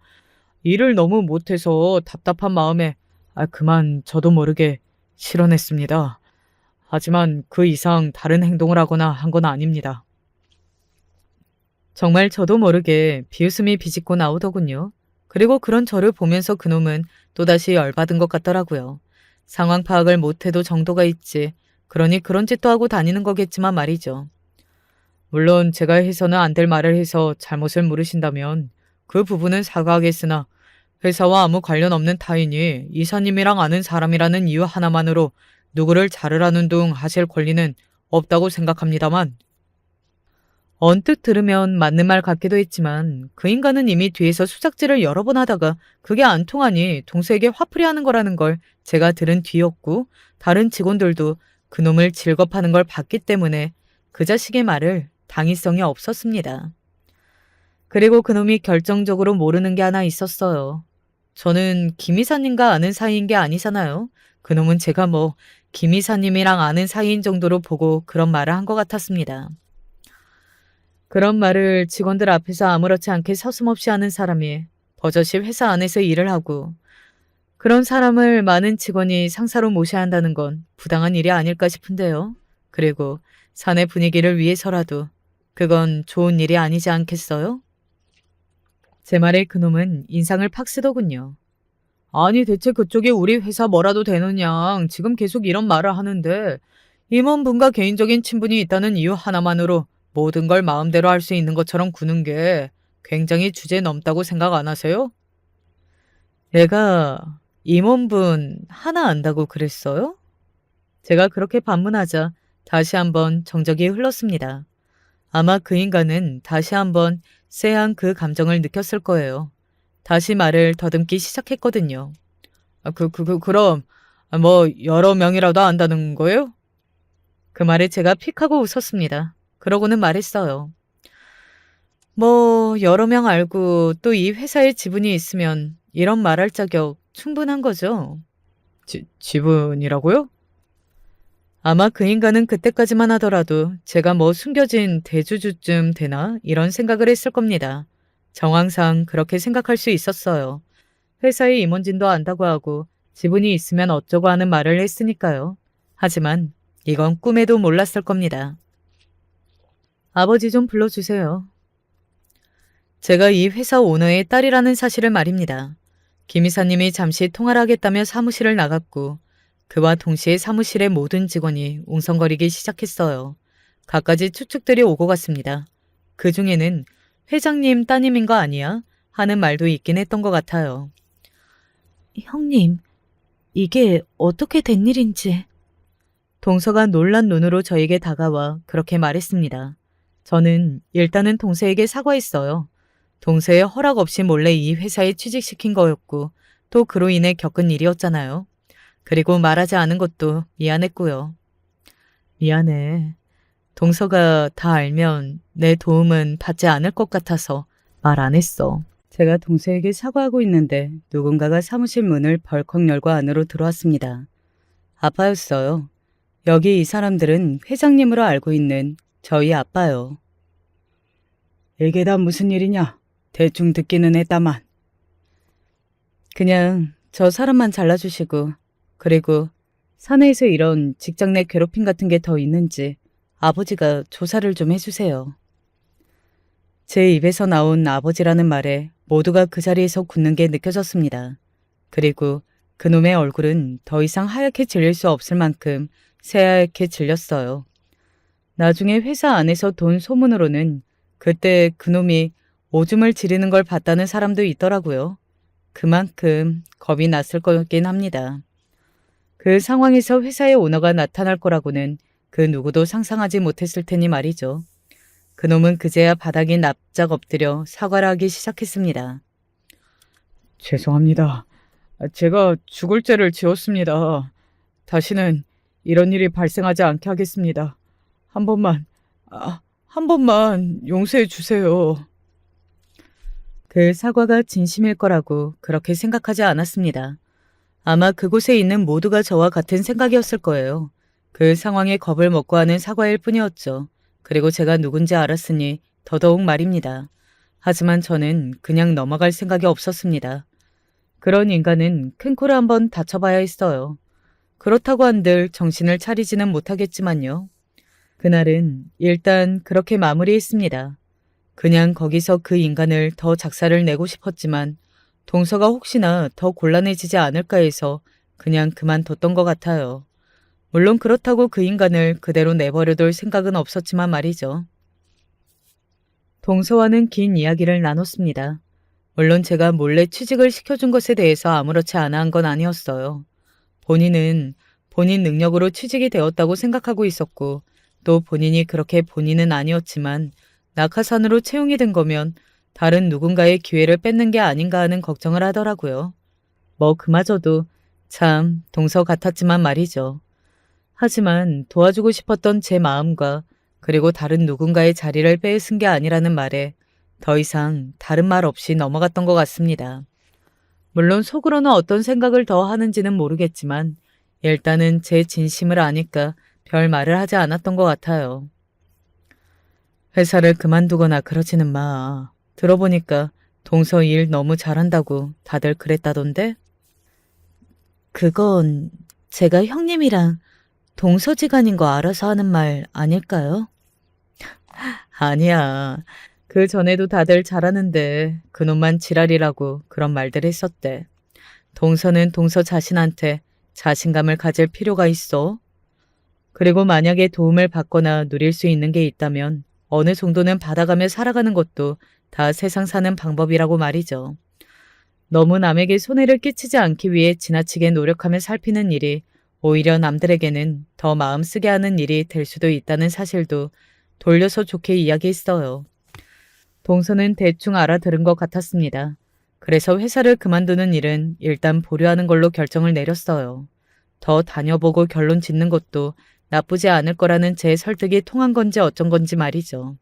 일을 너무 못해서 답답한 마음에 그만 저도 모르게 실언했습니다. 하지만 그 이상 다른 행동을 하거나 한 건 아닙니다. 정말 저도 모르게 비웃음이 비집고 나오더군요. 그리고 그런 저를 보면서 그놈은 또다시 열받은 것 같더라고요. 상황 파악을 못해도 정도가 있지 그러니 그런 짓도 하고 다니는 거겠지만 말이죠. 물론 제가 해서는 안 될 말을 해서 잘못을 물으신다면 그 부분은 사과하겠으나 회사와 아무 관련 없는 타인이 이사님이랑 아는 사람이라는 이유 하나만으로 누구를 자르라는 둥 하실 권리는 없다고 생각합니다만. 언뜻 들으면 맞는 말 같기도 했지만 그 인간은 이미 뒤에서 수작질을 여러 번 하다가 그게 안 통하니 동서에게 화풀이하는 거라는 걸 제가 들은 뒤였고, 다른 직원들도 그놈을 질겁하는 걸 봤기 때문에 그 자식의 말을 당위성이 없었습니다. 그리고 그놈이 결정적으로 모르는 게 하나 있었어요. 저는 김 이사님과 아는 사이인 게 아니잖아요. 그놈은 제가 김 이사님이랑 아는 사이인 정도로 보고 그런 말을 한 것 같았습니다. 그런 말을 직원들 앞에서 아무렇지 않게 서슴없이 하는 사람이 버젓이 회사 안에서 일을 하고, 그런 사람을 많은 직원이 상사로 모셔야 한다는 건 부당한 일이 아닐까 싶은데요. 그리고 사내 분위기를 위해서라도 그건 좋은 일이 아니지 않겠어요? 제 말에 그놈은 인상을 팍 쓰더군요. 아니 대체 그쪽이 우리 회사 뭐라도 되느냐 지금 계속 이런 말을 하는데, 임원분과 개인적인 친분이 있다는 이유 하나만으로 모든 걸 마음대로 할 수 있는 것처럼 구는 게 굉장히 주제 넘다고 생각 안 하세요? 내가 임원분 하나 안다고 그랬어요? 제가 그렇게 반문하자 다시 한번 정적이 흘렀습니다. 아마 그 인간은 다시 한번 쎄한 그 감정을 느꼈을 거예요. 다시 말을 더듬기 시작했거든요. 그럼 여러 명이라도 안다는 거예요? 그 말에 제가 픽 하고 웃었습니다. 그러고는 말했어요. 여러 명 알고 또 이 회사에 지분이 있으면 이런 말할 자격 충분한 거죠. 지분이라고요? 아마 그 인간은 그때까지만 하더라도 제가 숨겨진 대주주쯤 되나 이런 생각을 했을 겁니다. 정황상 그렇게 생각할 수 있었어요. 회사의 임원진도 안다고 하고 지분이 있으면 어쩌고 하는 말을 했으니까요. 하지만 이건 꿈에도 몰랐을 겁니다. 아버지 좀 불러주세요. 제가 이 회사 오너의 딸이라는 사실을 말입니다. 김 이사님이 잠시 통화를 하겠다며 사무실을 나갔고, 그와 동시에 사무실의 모든 직원이 웅성거리기 시작했어요. 갖가지 추측들이 오고 갔습니다. 그 중에는 회장님 따님인 거 아니야? 하는 말도 있긴 했던 것 같아요. 형님, 이게 어떻게 된 일인지. 동서가 놀란 눈으로 저에게 다가와 그렇게 말했습니다. 저는 일단은 동서에게 사과했어요. 동서의 허락 없이 몰래 이 회사에 취직시킨 거였고, 또 그로 인해 겪은 일이었잖아요. 그리고 말하지 않은 것도 미안했고요. 미안해. 동서가 다 알면 내 도움은 받지 않을 것 같아서 말 안 했어. 제가 동서에게 사과하고 있는데 누군가가 사무실 문을 벌컥 열고 안으로 들어왔습니다. 아빠였어요. 여기 이 사람들은 회장님으로 알고 있는 저희 아빠요. 이게 다 무슨 일이냐? 대충 듣기는 했다만. 그냥 저 사람만 잘라주시고, 그리고 사내에서 이런 직장 내 괴롭힘 같은 게 더 있는지 아버지가 조사를 좀 해주세요. 제 입에서 나온 아버지라는 말에 모두가 그 자리에서 굳는 게 느껴졌습니다. 그리고 그놈의 얼굴은 더 이상 하얗게 질릴 수 없을 만큼 새하얗게 질렸어요. 나중에 회사 안에서 돈 소문으로는 그때 그놈이 오줌을 지르는 걸 봤다는 사람도 있더라고요. 그만큼 겁이 났을 거긴 합니다. 그 상황에서 회사의 오너가 나타날 거라고는 그 누구도 상상하지 못했을 테니 말이죠. 그놈은 그제야 바닥에 납작 엎드려 사과를 하기 시작했습니다. 죄송합니다. 제가 죽을 죄를 지었습니다. 다시는 이런 일이 발생하지 않게 하겠습니다. 한 번만 용서해 주세요. 그 사과가 진심일 거라고 그렇게 생각하지 않았습니다. 아마 그곳에 있는 모두가 저와 같은 생각이었을 거예요. 그 상황에 겁을 먹고 하는 사과일 뿐이었죠. 그리고 제가 누군지 알았으니 더더욱 말입니다. 하지만 저는 그냥 넘어갈 생각이 없었습니다. 그런 인간은 큰 코를 한번 다쳐봐야 했어요. 그렇다고 한들 정신을 차리지는 못하겠지만요. 그날은 일단 그렇게 마무리했습니다. 그냥 거기서 그 인간을 더 작사를 내고 싶었지만 동서가 혹시나 더 곤란해지지 않을까 해서 그냥 그만뒀던 것 같아요. 물론 그렇다고 그 인간을 그대로 내버려둘 생각은 없었지만 말이죠. 동서와는 긴 이야기를 나눴습니다. 물론 제가 몰래 취직을 시켜준 것에 대해서 아무렇지 않아 한 건 아니었어요. 본인은 본인 능력으로 취직이 되었다고 생각하고 있었고 또 본인이 그렇게 본인은 아니었지만 낙하산으로 채용이 된 거면 다른 누군가의 기회를 뺏는 게 아닌가 하는 걱정을 하더라고요. 뭐 그마저도 참 동서 같았지만 말이죠. 하지만 도와주고 싶었던 제 마음과 그리고 다른 누군가의 자리를 빼앗은 게 아니라는 말에 더 이상 다른 말 없이 넘어갔던 것 같습니다. 물론 속으로는 어떤 생각을 더 하는지는 모르겠지만 일단은 제 진심을 아니까 별 말을 하지 않았던 것 같아요. 회사를 그만두거나 그러지는 마. 들어보니까 동서 일 너무 잘한다고 다들 그랬다던데? 그건 제가 형님이랑 동서지간인 거 알아서 하는 말 아닐까요? 아니야. 그 전에도 다들 잘하는데 그놈만 지랄이라고 그런 말들 했었대. 동서는 동서 자신한테 자신감을 가질 필요가 있어. 그리고 만약에 도움을 받거나 누릴 수 있는 게 있다면 어느 정도는 받아가며 살아가는 것도 다 세상 사는 방법이라고 말이죠. 너무 남에게 손해를 끼치지 않기 위해 지나치게 노력하며 살피는 일이 오히려 남들에게는 더 마음 쓰게 하는 일이 될 수도 있다는 사실도 돌려서 좋게 이야기했어요. 동서는 대충 알아들은 것 같았습니다. 그래서 회사를 그만두는 일은 일단 보류하는 걸로 결정을 내렸어요. 더 다녀보고 결론 짓는 것도 나쁘지 않을 거라는 제 설득이 통한 건지 어쩐 건지 말이죠.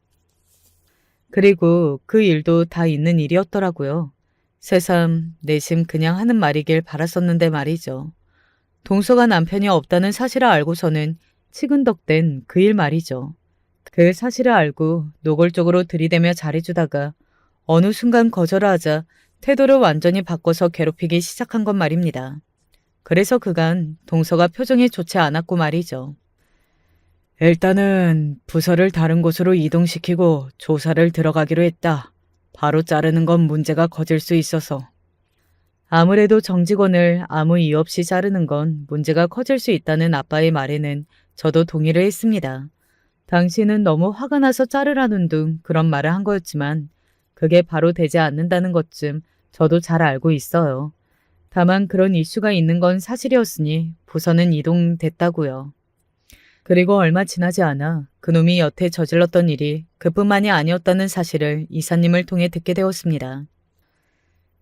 그리고 그 일도 다 있는 일이었더라고요. 새삼 내심 그냥 하는 말이길 바랐었는데 말이죠. 동서가 남편이 없다는 사실을 알고서는 치근덕댄 그 일 말이죠. 그 사실을 알고 노골적으로 들이대며 잘해주다가 어느 순간 거절하자 태도를 완전히 바꿔서 괴롭히기 시작한 건 말입니다. 그래서 그간 동서가 표정이 좋지 않았고 말이죠. 일단은 부서를 다른 곳으로 이동시키고 조사를 들어가기로 했다. 바로 자르는 건 문제가 커질 수 있어서. 아무래도 정직원을 아무 이유 없이 자르는 건 문제가 커질 수 있다는 아빠의 말에는 저도 동의를 했습니다. 당신은 너무 화가 나서 자르라는 둥 그런 말을 한 거였지만 그게 바로 되지 않는다는 것쯤 저도 잘 알고 있어요. 다만 그런 이슈가 있는 건 사실이었으니 부서는 이동됐다고요. 그리고 얼마 지나지 않아 그놈이 여태 저질렀던 일이 그뿐만이 아니었다는 사실을 이사님을 통해 듣게 되었습니다.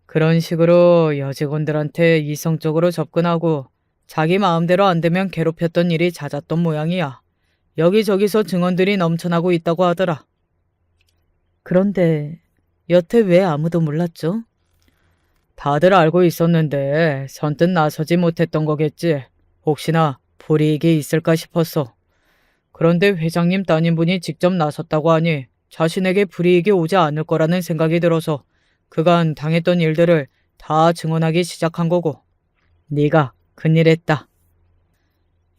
그런 식으로 여직원들한테 이성적으로 접근하고 자기 마음대로 안 되면 괴롭혔던 일이 잦았던 모양이야. 여기저기서 증언들이 넘쳐나고 있다고 하더라. 그런데 여태 왜 아무도 몰랐죠? 다들 알고 있었는데 선뜻 나서지 못했던 거겠지. 혹시나 불이익이 있을까 싶었어. 그런데 회장님 따님분이 직접 나섰다고 하니 자신에게 불이익이 오지 않을 거라는 생각이 들어서 그간 당했던 일들을 다 증언하기 시작한 거고. 네가 큰일했다.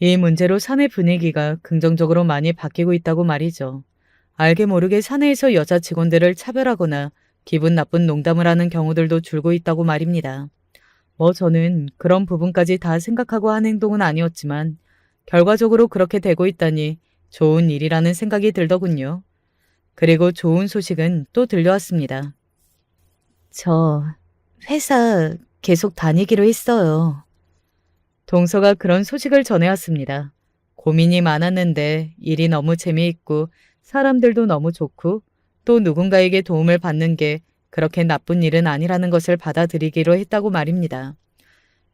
이 문제로 사내 분위기가 긍정적으로 많이 바뀌고 있다고 말이죠. 알게 모르게 사내에서 여자 직원들을 차별하거나 기분 나쁜 농담을 하는 경우들도 줄고 있다고 말입니다. 뭐 저는 그런 부분까지 다 생각하고 한 행동은 아니었지만 결과적으로 그렇게 되고 있다니 좋은 일이라는 생각이 들더군요. 그리고 좋은 소식은 또 들려왔습니다. 저 회사 계속 다니기로 했어요. 동서가 그런 소식을 전해왔습니다. 고민이 많았는데 일이 너무 재미있고 사람들도 너무 좋고 또 누군가에게 도움을 받는 게 그렇게 나쁜 일은 아니라는 것을 받아들이기로 했다고 말입니다.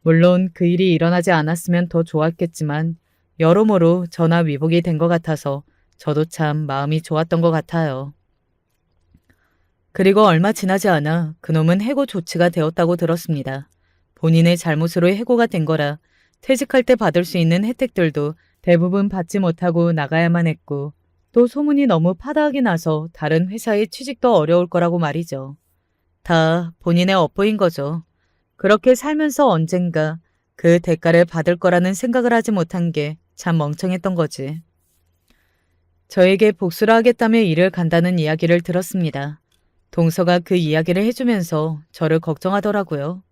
물론 그 일이 일어나지 않았으면 더 좋았겠지만 여러모로 전화 위복이 된 것 같아서 저도 참 마음이 좋았던 것 같아요. 그리고 얼마 지나지 않아 그놈은 해고 조치가 되었다고 들었습니다. 본인의 잘못으로 해고가 된 거라 퇴직할 때 받을 수 있는 혜택들도 대부분 받지 못하고 나가야만 했고 또 소문이 너무 파다하게 나서 다른 회사에 취직도 어려울 거라고 말이죠. 다 본인의 업보인 거죠. 그렇게 살면서 언젠가 그 대가를 받을 거라는 생각을 하지 못한 게 참 멍청했던 거지. 저에게 복수를 하겠다며 일을 간다는 이야기를 들었습니다. 동서가 그 이야기를 해주면서 저를 걱정하더라고요.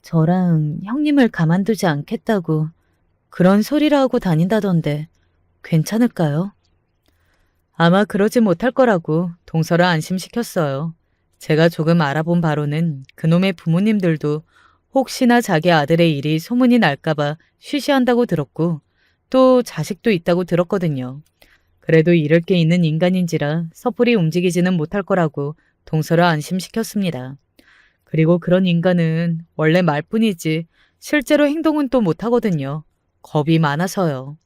저랑 형님을 가만두지 않겠다고 그런 소리를 하고 다닌다던데 괜찮을까요? 아마 그러지 못할 거라고 동서를 안심시켰어요. 제가 조금 알아본 바로는 그놈의 부모님들도 혹시나 자기 아들의 일이 소문이 날까봐 쉬쉬한다고 들었고 또 자식도 있다고 들었거든요. 그래도 잃을 게 있는 인간인지라 섣불리 움직이지는 못할 거라고 동서를 안심시켰습니다. 그리고 그런 인간은 원래 말뿐이지 실제로 행동은 또 못하거든요. 겁이 많아서요.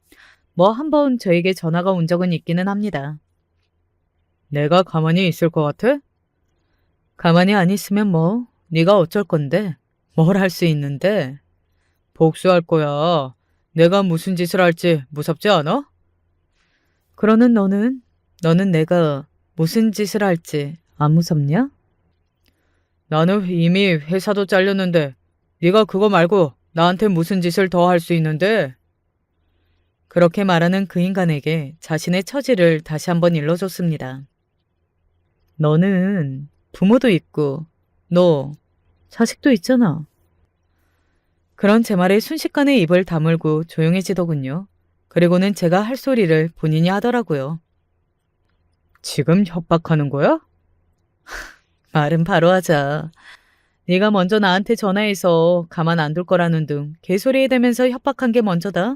뭐 한번 저에게 전화가 온 적은 있기는 합니다. 내가 가만히 있을 것 같아? 가만히 안 있으면 뭐 네가 어쩔 건데? 뭘 할 수 있는데? 복수할 거야. 내가 무슨 짓을 할지 무섭지 않아? 그러는 너는 내가 무슨 짓을 할지 안 무섭냐? 나는 이미 회사도 잘렸는데 네가 그거 말고 나한테 무슨 짓을 더 할 수 있는데? 그렇게 말하는 그 인간에게 자신의 처지를 다시 한번 일러줬습니다. 너는 부모도 있고 너 자식도 있잖아. 그런 제 말에 순식간에 입을 다물고 조용해지더군요. 그리고는 제가 할 소리를 본인이 하더라고요. 지금 협박하는 거야? 말은 바로 하자. 네가 먼저 나한테 전화해서 가만 안 둘 거라는 둥 개소리 대면서 협박한 게 먼저다.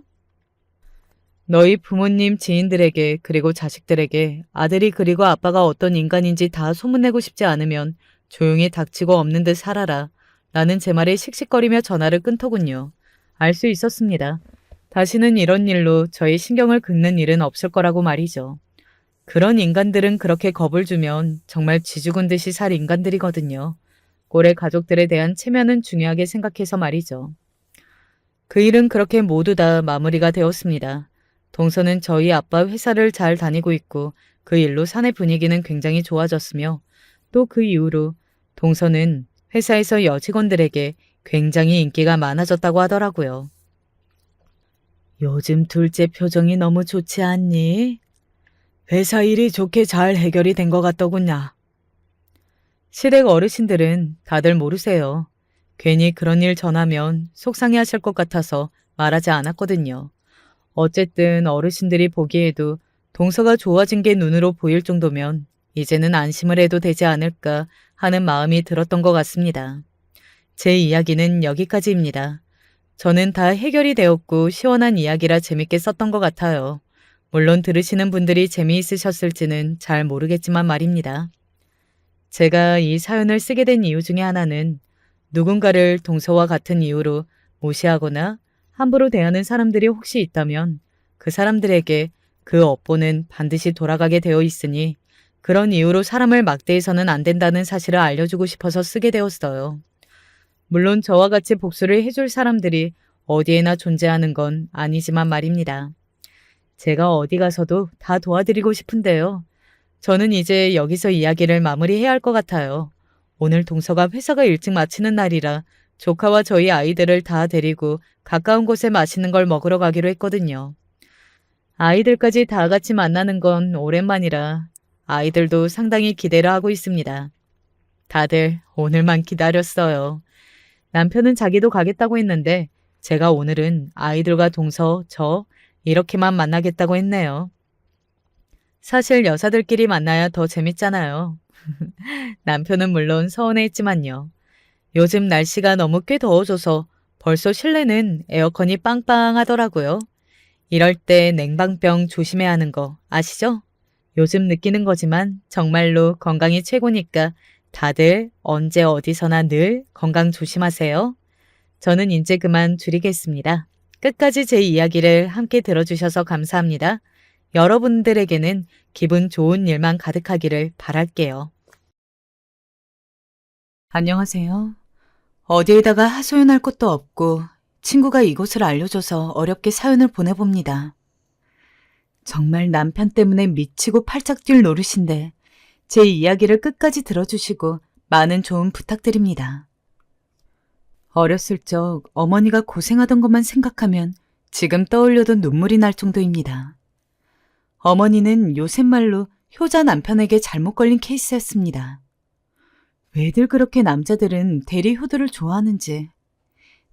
너희 부모님 지인들에게 그리고 자식들에게 아들이 그리고 아빠가 어떤 인간인지 다 소문내고 싶지 않으면 조용히 닥치고 없는 듯 살아라. 라는 제 말에 씩씩거리며 전화를 끊더군요. 알 수 있었습니다. 다시는 이런 일로 저희 신경을 긁는 일은 없을 거라고 말이죠. 그런 인간들은 그렇게 겁을 주면 정말 쥐죽은 듯이 살 인간들이거든요. 꼴의 가족들에 대한 체면은 중요하게 생각해서 말이죠. 그 일은 그렇게 모두 다 마무리가 되었습니다. 동서는 저희 아빠 회사를 잘 다니고 있고 그 일로 사내 분위기는 굉장히 좋아졌으며 또 그 이후로 동서는 회사에서 여직원들에게 굉장히 인기가 많아졌다고 하더라고요. 요즘 둘째 표정이 너무 좋지 않니? 회사 일이 좋게 잘 해결이 된 것 같더군요. 시댁 어르신들은 다들 모르세요. 괜히 그런 일 전하면 속상해 하실 것 같아서 말하지 않았거든요. 어쨌든 어르신들이 보기에도 동서가 좋아진 게 눈으로 보일 정도면 이제는 안심을 해도 되지 않을까 하는 마음이 들었던 것 같습니다. 제 이야기는 여기까지입니다. 저는 다 해결이 되었고 시원한 이야기라 재밌게 썼던 것 같아요. 물론 들으시는 분들이 재미있으셨을지는 잘 모르겠지만 말입니다. 제가 이 사연을 쓰게 된 이유 중에 하나는 누군가를 동서와 같은 이유로 무시하거나 함부로 대하는 사람들이 혹시 있다면 그 사람들에게 그 업보는 반드시 돌아가게 되어 있으니 그런 이유로 사람을 막대해서는 안 된다는 사실을 알려주고 싶어서 쓰게 되었어요. 물론 저와 같이 복수를 해줄 사람들이 어디에나 존재하는 건 아니지만 말입니다. 제가 어디 가서도 다 도와드리고 싶은데요. 저는 이제 여기서 이야기를 마무리해야 할 것 같아요. 오늘 동서가 회사가 일찍 마치는 날이라 조카와 저희 아이들을 다 데리고 가까운 곳에 맛있는 걸 먹으러 가기로 했거든요. 아이들까지 다 같이 만나는 건 오랜만이라 아이들도 상당히 기대를 하고 있습니다. 다들 오늘만 기다렸어요. 남편은 자기도 가겠다고 했는데 제가 오늘은 아이들과 동서, 저 이렇게만 만나겠다고 했네요. 사실 여사들끼리 만나야 더 재밌잖아요. 남편은 물론 서운해했지만요. 요즘 날씨가 너무 꽤 더워져서 벌써 실내는 에어컨이 빵빵하더라고요. 이럴 때 냉방병 조심해야 하는 거 아시죠? 요즘 느끼는 거지만 정말로 건강이 최고니까 다들 언제 어디서나 늘 건강 조심하세요. 저는 이제 그만 줄이겠습니다. 끝까지 제 이야기를 함께 들어주셔서 감사합니다. 여러분들에게는 기분 좋은 일만 가득하기를 바랄게요. 안녕하세요. 어디에다가 하소연할 것도 없고 친구가 이곳을 알려줘서 어렵게 사연을 보내봅니다. 정말 남편 때문에 미치고 팔짝 뛸 노릇인데 제 이야기를 끝까지 들어주시고 많은 조언 부탁드립니다. 어렸을 적 어머니가 고생하던 것만 생각하면 지금 떠올려도 눈물이 날 정도입니다. 어머니는 요새 말로 효자 남편에게 잘못 걸린 케이스였습니다. 왜들 그렇게 남자들은 대리 효도를 좋아하는지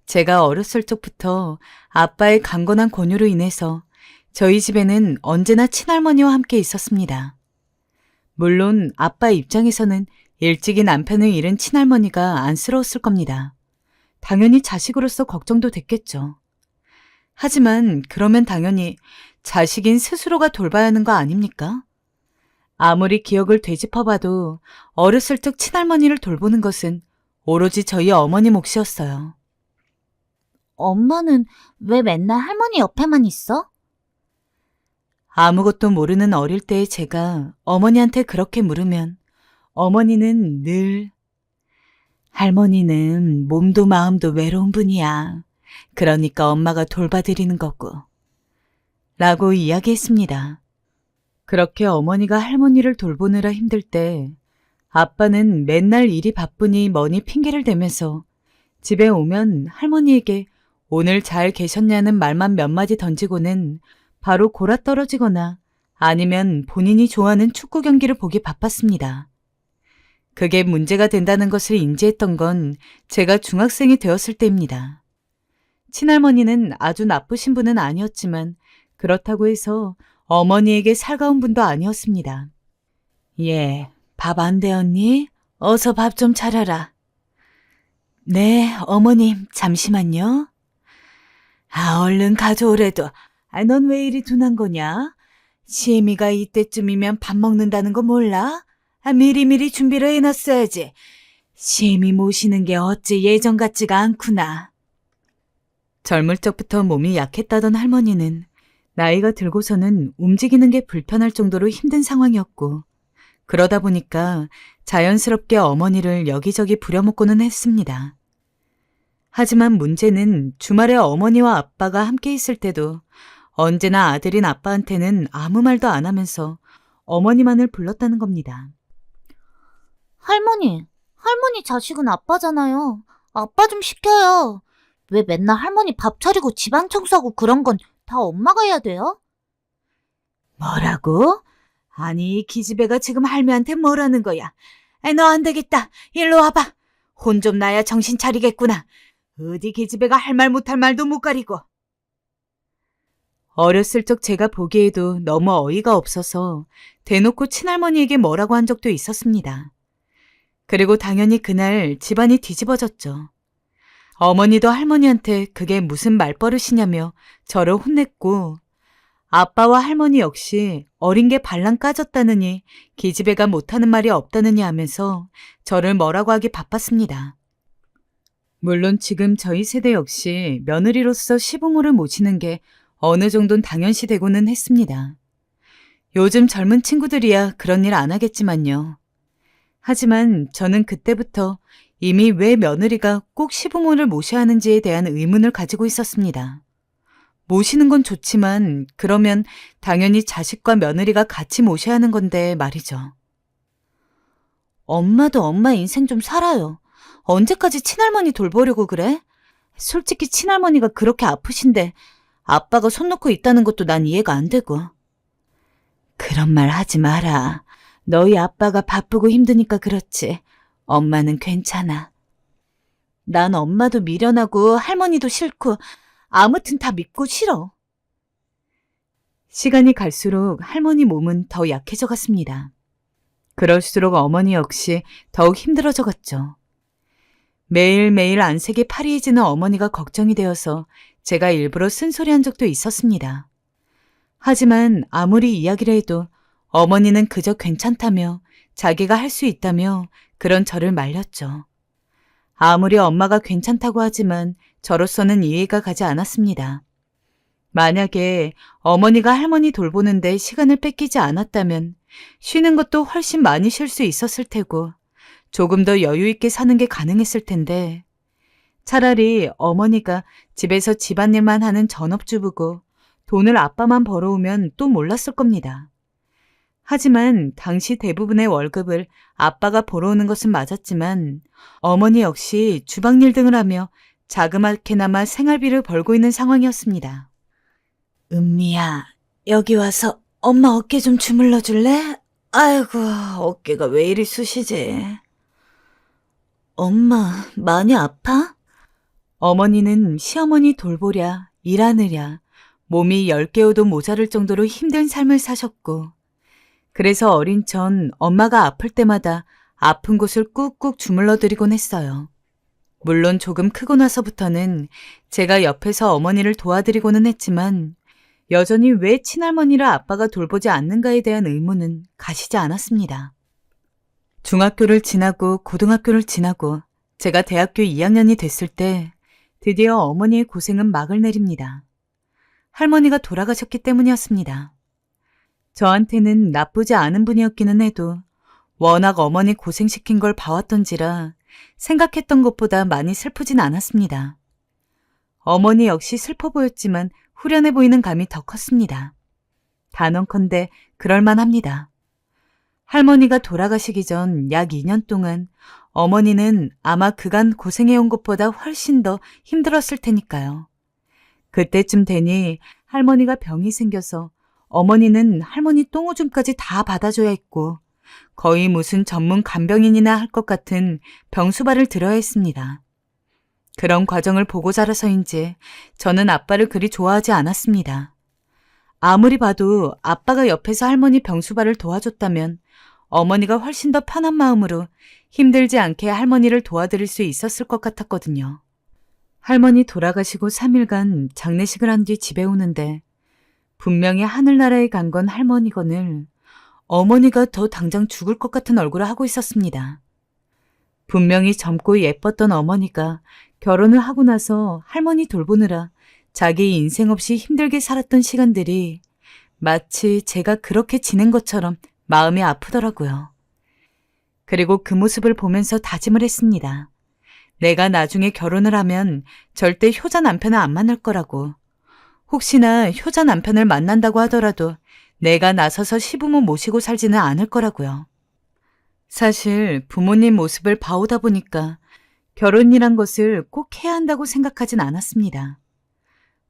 제가 어렸을 적부터 아빠의 강건한 권유로 인해서 저희 집에는 언제나 친할머니와 함께 있었습니다. 물론 아빠 입장에서는 일찍이 남편을 잃은 친할머니가 안쓰러웠을 겁니다. 당연히 자식으로서 걱정도 됐겠죠. 하지만 그러면 당연히 자식인 스스로가 돌봐야 하는 거 아닙니까? 아무리 기억을 되짚어봐도 어렸을 적 친할머니를 돌보는 것은 오로지 저희 어머니 몫이었어요. 엄마는 왜 맨날 할머니 옆에만 있어? 아무것도 모르는 어릴 때의 제가 어머니한테 그렇게 물으면 어머니는 늘 할머니는 몸도 마음도 외로운 분이야. 그러니까 엄마가 돌봐드리는 거고. 라고 이야기했습니다. 그렇게 어머니가 할머니를 돌보느라 힘들 때 아빠는 맨날 일이 바쁘니 뭐니 핑계를 대면서 집에 오면 할머니에게 오늘 잘 계셨냐는 말만 몇 마디 던지고는 바로 골아떨어지거나 아니면 본인이 좋아하는 축구 경기를 보기 바빴습니다. 그게 문제가 된다는 것을 인지했던 건 제가 중학생이 되었을 때입니다. 친할머니는 아주 나쁘신 분은 아니었지만 그렇다고 해서 어머니에게 살가운 분도 아니었습니다. 예, 밥 안 되었니? 어서 밥 좀 차려라. 네, 어머님, 잠시만요. 얼른 가져오래도. 넌 왜 이리 둔한 거냐? 시애미가 이때쯤이면 밥 먹는다는 거 몰라? 미리미리 준비를 해놨어야지. 시애미 모시는 게 어찌 예전 같지가 않구나. 젊을 적부터 몸이 약했다던 할머니는 나이가 들고서는 움직이는 게 불편할 정도로 힘든 상황이었고 그러다 보니까 자연스럽게 어머니를 여기저기 부려먹고는 했습니다. 하지만 문제는 주말에 어머니와 아빠가 함께 있을 때도 언제나 아들인 아빠한테는 아무 말도 안 하면서 어머니만을 불렀다는 겁니다. 할머니 자식은 아빠잖아요. 아빠 좀 시켜요. 왜 맨날 할머니 밥 차리고 집안 청소하고 그런 건 다 엄마가 해야 돼요? 뭐라고? 아니, 이 기집애가 지금 할매한테 뭐라는 거야? 너 안 되겠다. 일로 와봐. 혼 좀 나야 정신 차리겠구나. 어디 기집애가 할 말 못할 말도 못 가리고. 어렸을 적 제가 보기에도 너무 어이가 없어서 대놓고 친할머니에게 뭐라고 한 적도 있었습니다. 그리고 당연히 그날 집안이 뒤집어졌죠. 어머니도 할머니한테 그게 무슨 말버릇이냐며 저를 혼냈고 아빠와 할머니 역시 어린 게 발랑 까졌다느니 기집애가 못하는 말이 없다느니 하면서 저를 뭐라고 하기 바빴습니다. 물론 지금 저희 세대 역시 며느리로서 시부모를 모시는 게 어느 정도는 당연시되고는 했습니다. 요즘 젊은 친구들이야 그런 일 안 하겠지만요. 하지만 저는 그때부터 이미 왜 며느리가 꼭 시부모를 모셔야 하는지에 대한 의문을 가지고 있었습니다. 모시는 건 좋지만 그러면 당연히 자식과 며느리가 같이 모셔야 하는 건데 말이죠. 엄마도 엄마 인생 좀 살아요. 언제까지 친할머니 돌보려고 그래? 솔직히 친할머니가 그렇게 아프신데 아빠가 손 놓고 있다는 것도 난 이해가 안 되고. 그런 말 하지 마라. 너희 아빠가 바쁘고 힘드니까 그렇지. 엄마는 괜찮아. 난 엄마도 미련하고 할머니도 싫고 아무튼 다 믿고 싫어. 시간이 갈수록 할머니 몸은 더 약해져 갔습니다. 그럴수록 어머니 역시 더욱 힘들어져 갔죠. 매일매일 안색이 파리해지는 어머니가 걱정이 되어서 제가 일부러 쓴소리한 적도 있었습니다. 하지만 아무리 이야기를 해도 어머니는 그저 괜찮다며 자기가 할 수 있다며 그런 저를 말렸죠. 아무리 엄마가 괜찮다고 하지만 저로서는 이해가 가지 않았습니다. 만약에 어머니가 할머니 돌보는데 시간을 뺏기지 않았다면 쉬는 것도 훨씬 많이 쉴 수 있었을 테고 조금 더 여유 있게 사는 게 가능했을 텐데 차라리 어머니가 집에서 집안일만 하는 전업주부고 돈을 아빠만 벌어오면 또 몰랐을 겁니다. 하지만 당시 대부분의 월급을 아빠가 벌어오는 것은 맞았지만 어머니 역시 주방일 등을 하며 자그맣게나마 생활비를 벌고 있는 상황이었습니다. 은미야, 여기 와서 엄마 어깨 좀 주물러 줄래? 아이고, 어깨가 왜 이리 쑤시지? 엄마, 많이 아파? 어머니는 시어머니 돌보랴, 일하느랴, 몸이 10개호도 모자랄 정도로 힘든 삶을 사셨고, 그래서 어린 전 엄마가 아플 때마다 아픈 곳을 꾹꾹 주물러 드리곤 했어요. 물론 조금 크고 나서부터는 제가 옆에서 어머니를 도와드리고는 했지만 여전히 왜 친할머니를 아빠가 돌보지 않는가에 대한 의문은 가시지 않았습니다. 중학교를 지나고 고등학교를 지나고 제가 대학교 2학년이 됐을 때 드디어 어머니의 고생은 막을 내립니다. 할머니가 돌아가셨기 때문이었습니다. 저한테는 나쁘지 않은 분이었기는 해도 워낙 어머니 고생시킨 걸 봐왔던지라 생각했던 것보다 많이 슬프진 않았습니다. 어머니 역시 슬퍼 보였지만 후련해 보이는 감이 더 컸습니다. 단언컨대 그럴만합니다. 할머니가 돌아가시기 전 약 2년 동안 어머니는 아마 그간 고생해온 것보다 훨씬 더 힘들었을 테니까요. 그때쯤 되니 할머니가 병이 생겨서 어머니는 할머니 똥오줌까지 다 받아줘야 했고 거의 무슨 전문 간병인이나 할 것 같은 병수발을 들어야 했습니다. 그런 과정을 보고 자라서인지 저는 아빠를 그리 좋아하지 않았습니다. 아무리 봐도 아빠가 옆에서 할머니 병수발을 도와줬다면 어머니가 훨씬 더 편한 마음으로 힘들지 않게 할머니를 도와드릴 수 있었을 것 같았거든요. 할머니 돌아가시고 3일간 장례식을 한 뒤 집에 오는데 분명히 하늘나라에 간 건 할머니건을 어머니가 더 당장 죽을 것 같은 얼굴을 하고 있었습니다. 분명히 젊고 예뻤던 어머니가 결혼을 하고 나서 할머니 돌보느라 자기 인생 없이 힘들게 살았던 시간들이 마치 제가 그렇게 지낸 것처럼 마음이 아프더라고요. 그리고 그 모습을 보면서 다짐을 했습니다. 내가 나중에 결혼을 하면 절대 효자 남편을 안 만날 거라고. 혹시나 효자 남편을 만난다고 하더라도 내가 나서서 시부모 모시고 살지는 않을 거라고요. 사실 부모님 모습을 봐오다 보니까 결혼이란 것을 꼭 해야 한다고 생각하진 않았습니다.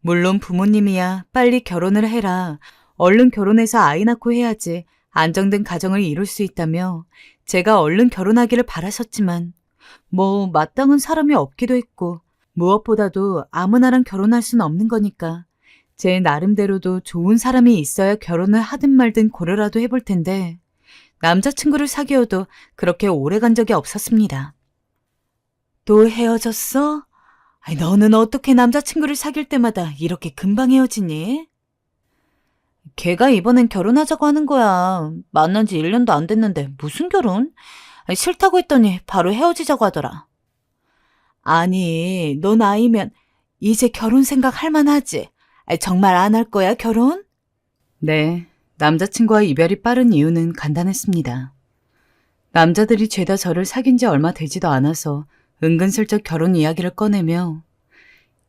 물론 부모님이야 빨리 결혼을 해라, 얼른 결혼해서 아이 낳고 해야지 안정된 가정을 이룰 수 있다며 제가 얼른 결혼하기를 바라셨지만 뭐 마땅한 사람이 없기도 했고 무엇보다도 아무나랑 결혼할 수는 없는 거니까 제 나름대로도 좋은 사람이 있어야 결혼을 하든 말든 고려라도 해볼 텐데 남자친구를 사귀어도 그렇게 오래 간 적이 없었습니다. 또 헤어졌어? 아니, 너는 어떻게 남자친구를 사귈 때마다 이렇게 금방 헤어지니? 걔가 이번엔 결혼하자고 하는 거야. 만난 지 1년도 안 됐는데 무슨 결혼? 아니, 싫다고 했더니 바로 헤어지자고 하더라. 아니, 너 나이면 이제 결혼 생각 할 만하지? 아니, 정말 안 할 거야, 결혼? 네, 남자친구와 이별이 빠른 이유는 간단했습니다. 남자들이 죄다 저를 사귄 지 얼마 되지도 않아서 은근슬쩍 결혼 이야기를 꺼내며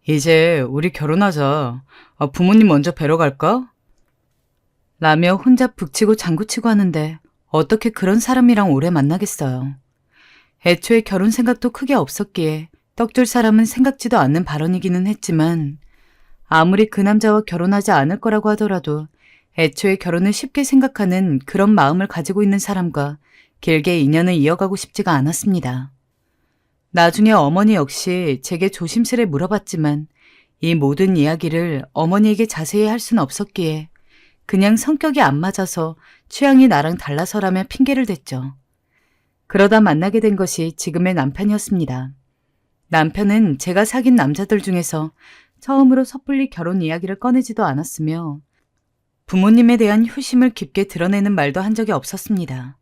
이제 우리 결혼하자. 부모님 먼저 뵈러 갈까? 라며 혼자 북치고 장구치고 하는데 어떻게 그런 사람이랑 오래 만나겠어요. 애초에 결혼 생각도 크게 없었기에 떡줄 사람은 생각지도 않는 발언이기는 했지만 아무리 그 남자와 결혼하지 않을 거라고 하더라도 애초에 결혼을 쉽게 생각하는 그런 마음을 가지고 있는 사람과 길게 인연을 이어가고 싶지가 않았습니다. 나중에 어머니 역시 제게 조심스레 물어봤지만 이 모든 이야기를 어머니에게 자세히 할 수는 없었기에 그냥 성격이 안 맞아서 취향이 나랑 달라서라며 핑계를 댔죠. 그러다 만나게 된 것이 지금의 남편이었습니다. 남편은 제가 사귄 남자들 중에서 처음으로 섣불리 결혼 이야기를 꺼내지도 않았으며 부모님에 대한 효심을 깊게 드러내는 말도 한 적이 없었습니다.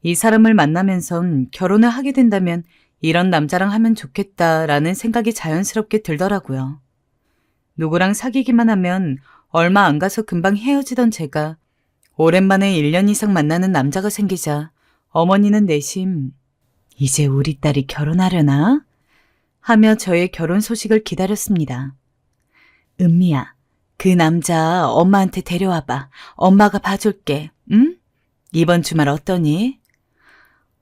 이 사람을 만나면선 결혼을 하게 된다면 이런 남자랑 하면 좋겠다라는 생각이 자연스럽게 들더라고요. 누구랑 사귀기만 하면 얼마 안 가서 금방 헤어지던 제가 오랜만에 1년 이상 만나는 남자가 생기자 어머니는 내심 이제 우리 딸이 결혼하려나? 하며 저의 결혼 소식을 기다렸습니다. 은미야, 그 남자 엄마한테 데려와봐. 엄마가 봐줄게. 응? 이번 주말 어떠니?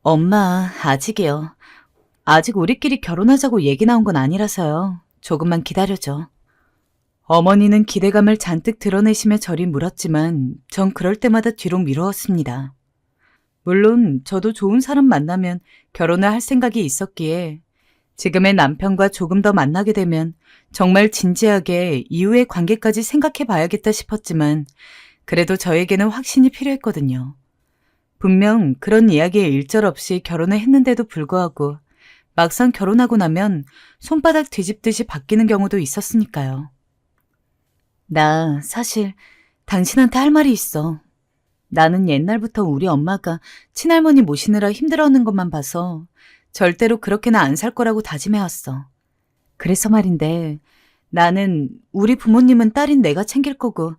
엄마, 아직이요. 아직 우리끼리 결혼하자고 얘기 나온 건 아니라서요. 조금만 기다려줘. 어머니는 기대감을 잔뜩 드러내시며 저리 물었지만 전 그럴 때마다 뒤로 미루었습니다. 물론 저도 좋은 사람 만나면 결혼을 할 생각이 있었기에 지금의 남편과 조금 더 만나게 되면 정말 진지하게 이후의 관계까지 생각해 봐야겠다 싶었지만 그래도 저에게는 확신이 필요했거든요. 분명 그런 이야기에 일절없이 결혼을 했는데도 불구하고 막상 결혼하고 나면 손바닥 뒤집듯이 바뀌는 경우도 있었으니까요. 나 사실 당신한테 할 말이 있어. 나는 옛날부터 우리 엄마가 친할머니 모시느라 힘들어하는 것만 봐서 절대로 그렇게는 안 살 거라고 다짐해왔어. 그래서 말인데 나는 우리 부모님은 딸인 내가 챙길 거고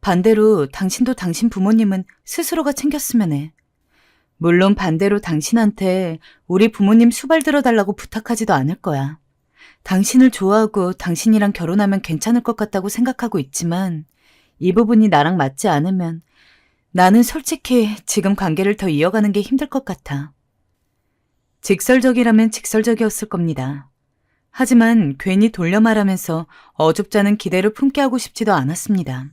반대로 당신도 당신 부모님은 스스로가 챙겼으면 해. 물론 반대로 당신한테 우리 부모님 수발 들어달라고 부탁하지도 않을 거야. 당신을 좋아하고 당신이랑 결혼하면 괜찮을 것 같다고 생각하고 있지만 이 부분이 나랑 맞지 않으면 나는 솔직히 지금 관계를 더 이어가는 게 힘들 것 같아. 직설적이라면 직설적이었을 겁니다. 하지만 괜히 돌려 말하면서 어줍잖은 기대를 품게 하고 싶지도 않았습니다.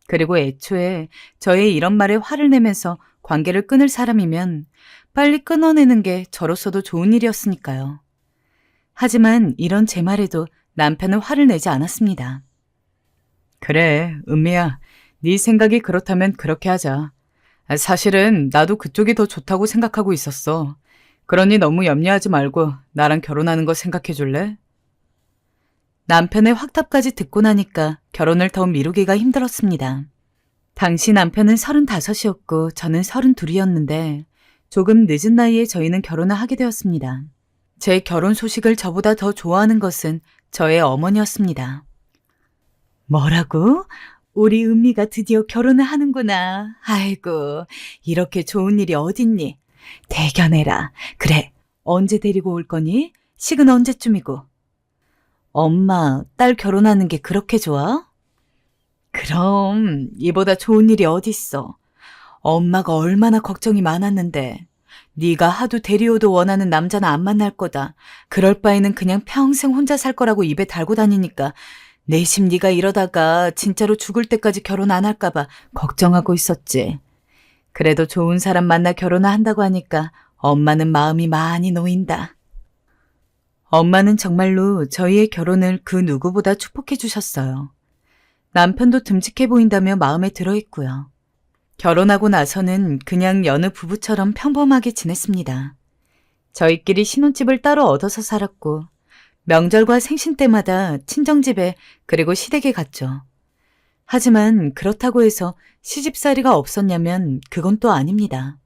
그리고 애초에 저의 이런 말에 화를 내면서 관계를 끊을 사람이면 빨리 끊어내는 게 저로서도 좋은 일이었으니까요. 하지만 이런 제 말에도 남편은 화를 내지 않았습니다. 그래, 은미야. 네 생각이 그렇다면 그렇게 하자. 사실은 나도 그쪽이 더 좋다고 생각하고 있었어. 그러니 너무 염려하지 말고 나랑 결혼하는 거 생각해 줄래? 남편의 확답까지 듣고 나니까 결혼을 더 미루기가 힘들었습니다. 당시 남편은 35이었고 저는 32이었는데 조금 늦은 나이에 저희는 결혼을 하게 되었습니다. 제 결혼 소식을 저보다 더 좋아하는 것은 저의 어머니였습니다. 뭐라고? 우리 은미가 드디어 결혼을 하는구나. 아이고, 이렇게 좋은 일이 어딨니? 대견해라. 그래, 언제 데리고 올 거니? 식은 언제쯤이고? 엄마, 딸 결혼하는 게 그렇게 좋아? 그럼 이보다 좋은 일이 어딨어. 엄마가 얼마나 걱정이 많았는데 네가 하도 데리오도 원하는 남자는 안 만날 거다. 그럴 바에는 그냥 평생 혼자 살 거라고 입에 달고 다니니까 내심 네가 이러다가 진짜로 죽을 때까지 결혼 안 할까 봐 걱정하고 있었지. 그래도 좋은 사람 만나 결혼을 한다고 하니까 엄마는 마음이 많이 놓인다. 엄마는 정말로 저희의 결혼을 그 누구보다 축복해 주셨어요. 남편도 듬직해 보인다며 마음에 들어있고요. 결혼하고 나서는 그냥 여느 부부처럼 평범하게 지냈습니다. 저희끼리 신혼집을 따로 얻어서 살았고 명절과 생신 때마다 친정집에 그리고 시댁에 갔죠. 하지만 그렇다고 해서 시집살이가 없었냐면 그건 또 아닙니다.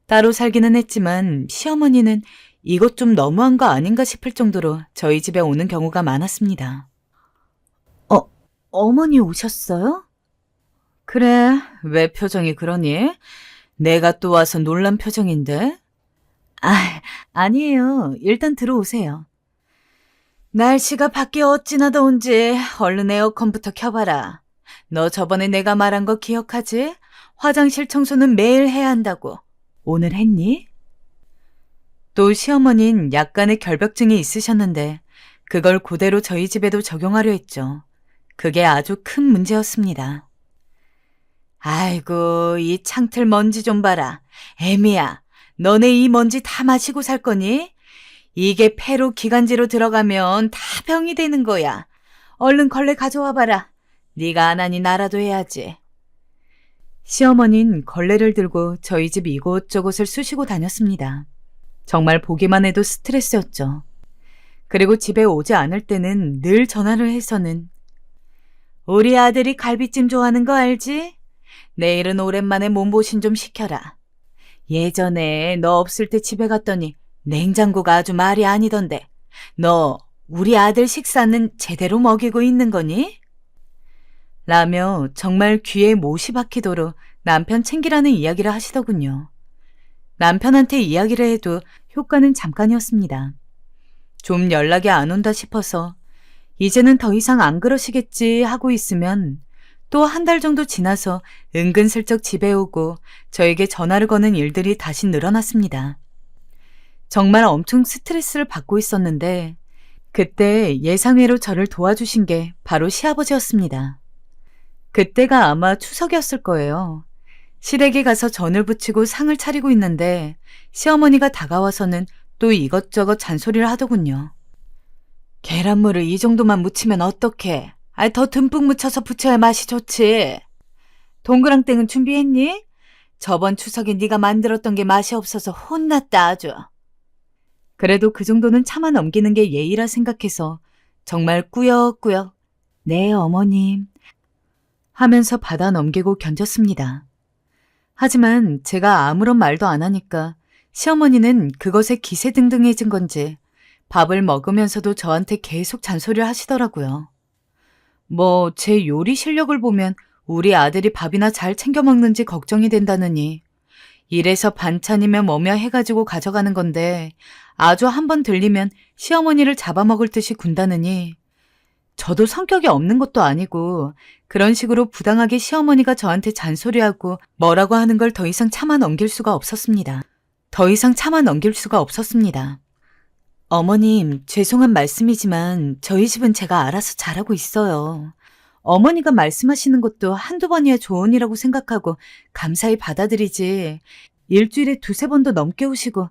따로 살기는 했지만 시어머니는 이것 좀 너무한 거 아닌가 싶을 정도로 저희 집에 오는 경우가 많았습니다. 어머니 오셨어요? 그래, 왜 표정이 그러니? 내가 또 와서 놀란 표정인데? 아니에요. 일단 들어오세요. 날씨가 밖에 어찌나 더운지 얼른 에어컨부터 켜봐라. 너 저번에 내가 말한 거 기억하지? 화장실 청소는 매일 해야 한다고. 오늘 했니? 또 시어머니는 약간의 결벽증이 있으셨는데 그걸 그대로 저희 집에도 적용하려 했죠. 그게 아주 큰 문제였습니다. 아이고, 이 창틀 먼지 좀 봐라. 애미야, 너네 이 먼지 다 마시고 살 거니? 이게 폐로 기관지로 들어가면 다 병이 되는 거야. 얼른 걸레 가져와 봐라. 네가 안 하니 나라도 해야지. 시어머니는 걸레를 들고 저희 집 이곳저곳을 쑤시고 다녔습니다. 정말 보기만 해도 스트레스였죠. 그리고 집에 오지 않을 때는 늘 전화를 해서는 우리 아들이 갈비찜 좋아하는 거 알지? 내일은 오랜만에 몸보신 좀 시켜라. 예전에 너 없을 때 집에 갔더니 냉장고가 아주 말이 아니던데 너 우리 아들 식사는 제대로 먹이고 있는 거니? 라며 정말 귀에 못이 박히도록 남편 챙기라는 이야기를 하시더군요. 남편한테 이야기를 해도 효과는 잠깐이었습니다. 좀 연락이 안 온다 싶어서 이제는 더 이상 안 그러시겠지 하고 있으면 또 한 달 정도 지나서 은근슬쩍 집에 오고 저에게 전화를 거는 일들이 다시 늘어났습니다. 정말 엄청 스트레스를 받고 있었는데 그때 예상외로 저를 도와주신 게 바로 시아버지였습니다. 그때가 아마 추석이었을 거예요. 시댁에 가서 전을 부치고 상을 차리고 있는데 시어머니가 다가와서는 또 이것저것 잔소리를 하더군요. 계란물을 이 정도만 묻히면 어떡해? 더 듬뿍 묻혀서 부쳐야 맛이 좋지. 동그랑땡은 준비했니? 저번 추석에 네가 만들었던 게 맛이 없어서 혼났다 아주. 그래도 그 정도는 참아 넘기는 게 예의라 생각해서 정말 꾸역꾸역 네 어머님 하면서 받아 넘기고 견뎠습니다. 하지만 제가 아무런 말도 안 하니까 시어머니는 그것에 기세등등해진 건지 밥을 먹으면서도 저한테 계속 잔소리를 하시더라고요. 뭐 제 요리 실력을 보면 우리 아들이 밥이나 잘 챙겨 먹는지 걱정이 된다느니 이래서 반찬이며 뭐며 해가지고 가져가는 건데 아주 한 번 들리면 시어머니를 잡아먹을 듯이 군다느니 저도 성격이 없는 것도 아니고 그런 식으로 부당하게 시어머니가 저한테 잔소리하고 뭐라고 하는 걸 더 이상 참아 넘길 수가 없었습니다. 어머님, 죄송한 말씀이지만 저희 집은 제가 알아서 잘하고 있어요. 어머니가 말씀하시는 것도 한두 번이야 조언이라고 생각하고 감사히 받아들이지. 일주일에 두세 번도 넘게 오시고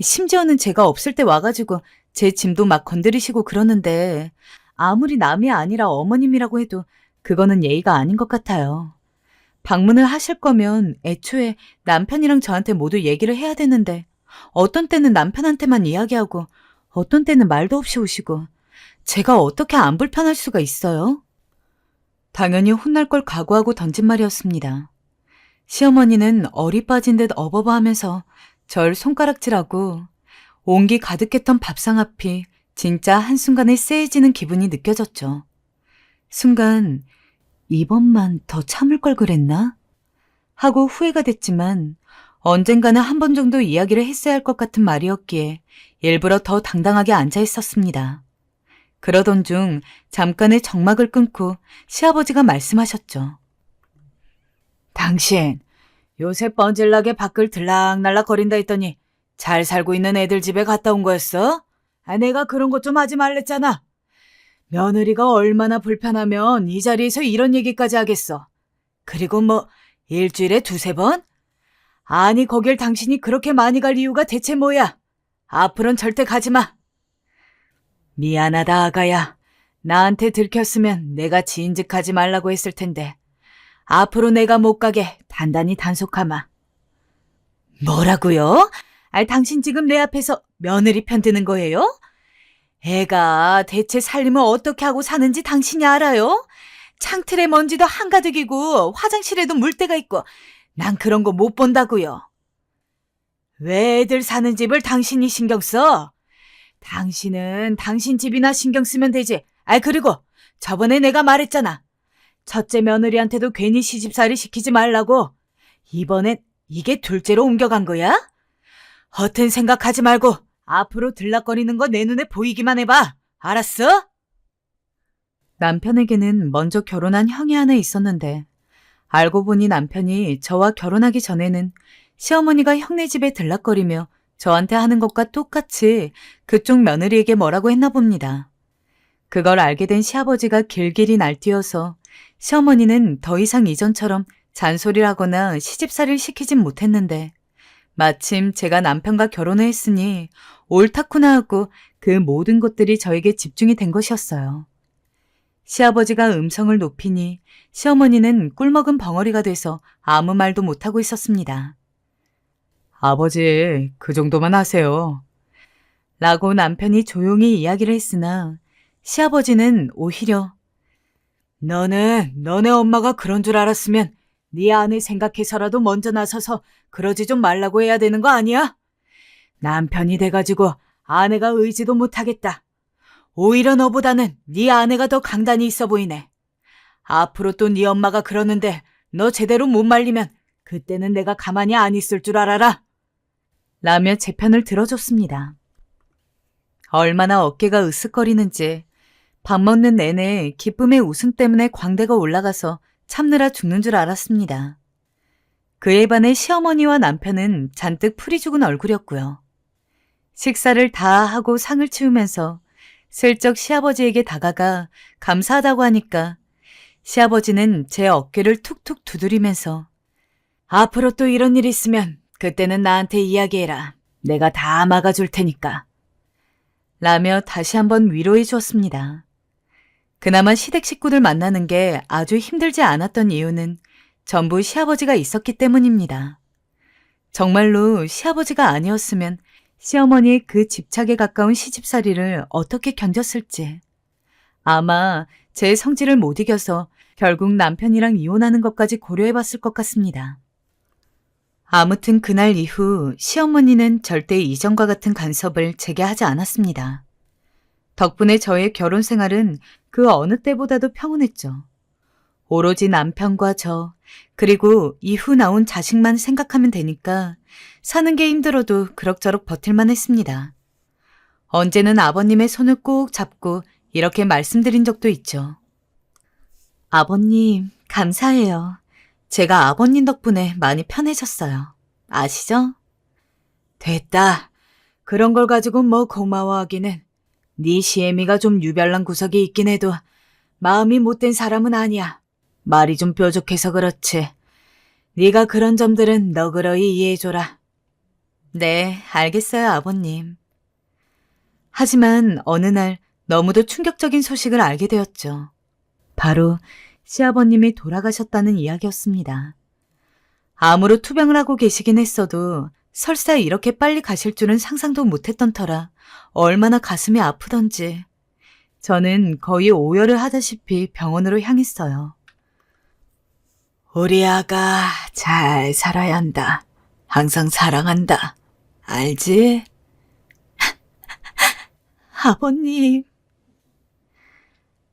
심지어는 제가 없을 때 와가지고 제 짐도 막 건드리시고 그러는데 아무리 남이 아니라 어머님이라고 해도 그거는 예의가 아닌 것 같아요. 방문을 하실 거면 애초에 남편이랑 저한테 모두 얘기를 해야 되는데 어떤 때는 남편한테만 이야기하고 어떤 때는 말도 없이 오시고 제가 어떻게 안 불편할 수가 있어요? 당연히 혼날 걸 각오하고 던진 말이었습니다. 시어머니는 어리 빠진 듯 어버버하면서 절 손가락질하고 온기 가득했던 밥상 앞이 진짜 한순간에 쎄해지는 기분이 느껴졌죠. 순간 이번만 더 참을 걸 그랬나? 하고 후회가 됐지만 언젠가는 한 번 정도 이야기를 했어야 할 것 같은 말이었기에 일부러 더 당당하게 앉아 있었습니다. 그러던 중 잠깐의 정막을 끊고 시아버지가 말씀하셨죠. 당신 요새 뻔질나게 밖을 들락날락 거린다 했더니 잘 살고 있는 애들 집에 갔다 온 거였어? 내가 그런 것 좀 하지 말랬잖아. 며느리가 얼마나 불편하면 이 자리에서 이런 얘기까지 하겠어. 그리고 뭐 일주일에 두세 번? 아니 거길 당신이 그렇게 많이 갈 이유가 대체 뭐야? 앞으로는 절대 가지 마. 미안하다 아가야. 나한테 들켰으면 내가 지인즉하지 말라고 했을 텐데 앞으로 내가 못 가게 단단히 단속하마. 뭐라고요? 당신 지금 내 앞에서 며느리 편드는 거예요? 애가 대체 살림을 어떻게 하고 사는지 당신이 알아요? 창틀에 먼지도 한가득이고 화장실에도 물때가 있고 난 그런 거 못 본다고요. 왜 애들 사는 집을 당신이 신경 써? 당신은 당신 집이나 신경 쓰면 되지. 그리고 저번에 내가 말했잖아. 첫째 며느리한테도 괜히 시집살이 시키지 말라고. 이번엔 이게 둘째로 옮겨간 거야? 허튼 생각하지 말고 앞으로 들락거리는 거 내 눈에 보이기만 해봐. 알았어? 남편에게는 먼저 결혼한 형이 하나 있었는데 알고 보니 남편이 저와 결혼하기 전에는 시어머니가 형네 집에 들락거리며 저한테 하는 것과 똑같이 그쪽 며느리에게 뭐라고 했나 봅니다. 그걸 알게 된 시아버지가 길길이 날뛰어서 시어머니는 더 이상 이전처럼 잔소리를 하거나 시집살이를 시키진 못했는데 마침 제가 남편과 결혼을 했으니 옳다구나 하고 그 모든 것들이 저에게 집중이 된 것이었어요. 시아버지가 음성을 높이니 시어머니는 꿀먹은 벙어리가 돼서 아무 말도 못하고 있었습니다. 아버지, 그 정도만 하세요. 라고 남편이 조용히 이야기를 했으나 시아버지는 오히려 너는 너네 엄마가 그런 줄 알았으면 네 아내 생각해서라도 먼저 나서서 그러지 좀 말라고 해야 되는 거 아니야? 남편이 돼가지고 아내가 의지도 못하겠다. 오히려 너보다는 네 아내가 더 강단이 있어 보이네. 앞으로 또 네 엄마가 그러는데 너 제대로 못 말리면 그때는 내가 가만히 안 있을 줄 알아라. 라며 제 편을 들어줬습니다. 얼마나 어깨가 으쓱거리는지 밥 먹는 내내 기쁨의 웃음 때문에 광대가 올라가서 참느라 죽는 줄 알았습니다. 그에 반해 시어머니와 남편은 잔뜩 풀이 죽은 얼굴이었고요. 식사를 다 하고 상을 치우면서 슬쩍 시아버지에게 다가가 감사하다고 하니까 시아버지는 제 어깨를 툭툭 두드리면서 앞으로 또 이런 일 있으면 그때는 나한테 이야기해라. 내가 다 막아줄 테니까. 라며 다시 한번 위로해 주었습니다. 그나마 시댁 식구들 만나는 게 아주 힘들지 않았던 이유는 전부 시아버지가 있었기 때문입니다. 정말로 시아버지가 아니었으면 시어머니의 그 집착에 가까운 시집살이를 어떻게 견뎠을지. 아마 제 성질을 못 이겨서 결국 남편이랑 이혼하는 것까지 고려해봤을 것 같습니다. 아무튼 그날 이후 시어머니는 절대 이전과 같은 간섭을 제게 하지 않았습니다. 덕분에 저의 결혼 생활은 그 어느 때보다도 평온했죠. 오로지 남편과 저, 그리고 이후 나온 자식만 생각하면 되니까 사는 게 힘들어도 그럭저럭 버틸만 했습니다. 언제는 아버님의 손을 꼭 잡고 이렇게 말씀드린 적도 있죠. 아버님, 감사해요. 제가 아버님 덕분에 많이 편해졌어요. 아시죠? 됐다. 그런 걸 가지고 뭐 고마워하기는. 네 시애미가 좀 유별난 구석이 있긴 해도 마음이 못된 사람은 아니야. 말이 좀 뾰족해서 그렇지. 네가 그런 점들은 너그러이 이해해줘라. 네, 알겠어요, 아버님. 하지만 어느 날 너무도 충격적인 소식을 알게 되었죠. 바로 시아버님이 돌아가셨다는 이야기였습니다. 암으로 투병을 하고 계시긴 했어도 설사 이렇게 빨리 가실 줄은 상상도 못했던 터라 얼마나 가슴이 아프던지 저는 거의 오열을 하다시피 병원으로 향했어요. 우리 아가 잘 살아야 한다. 항상 사랑한다. 알지? 아버님.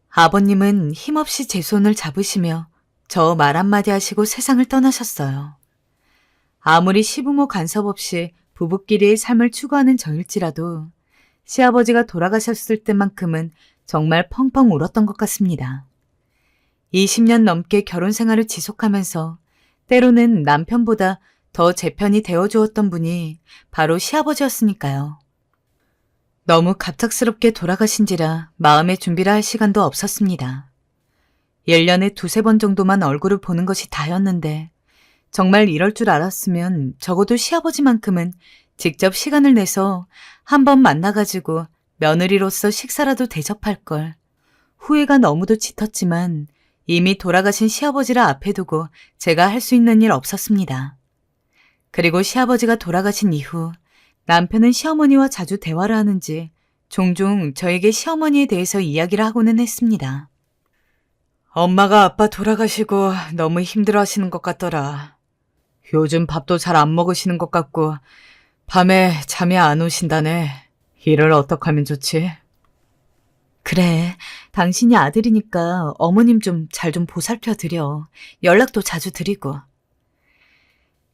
아버님은 힘없이 제 손을 잡으시며 저 말 한마디 하시고 세상을 떠나셨어요. 아무리 시부모 간섭 없이 부부끼리의 삶을 추구하는 저일지라도 시아버지가 돌아가셨을 때만큼은 정말 펑펑 울었던 것 같습니다. 20년 넘게 결혼 생활을 지속하면서 때로는 남편보다 더 제 편이 되어주었던 분이 바로 시아버지였으니까요. 너무 갑작스럽게 돌아가신지라 마음의 준비를 할 시간도 없었습니다. 1년에 두세 번 정도만 얼굴을 보는 것이 다였는데 정말 이럴 줄 알았으면 적어도 시아버지만큼은 직접 시간을 내서 한 번 만나가지고 며느리로서 식사라도 대접할 걸. 후회가 너무도 짙었지만 이미 돌아가신 시아버지를 앞에 두고 제가 할 수 있는 일 없었습니다. 그리고 시아버지가 돌아가신 이후 남편은 시어머니와 자주 대화를 하는지 종종 저에게 시어머니에 대해서 이야기를 하고는 했습니다. 엄마가 아빠 돌아가시고 너무 힘들어하시는 것 같더라. 요즘 밥도 잘 안 먹으시는 것 같고 밤에 잠이 안 오신다네. 일을 어떻게 하면 좋지? 그래, 당신이 아들이니까 어머님 좀 잘 좀 보살펴드려. 연락도 자주 드리고.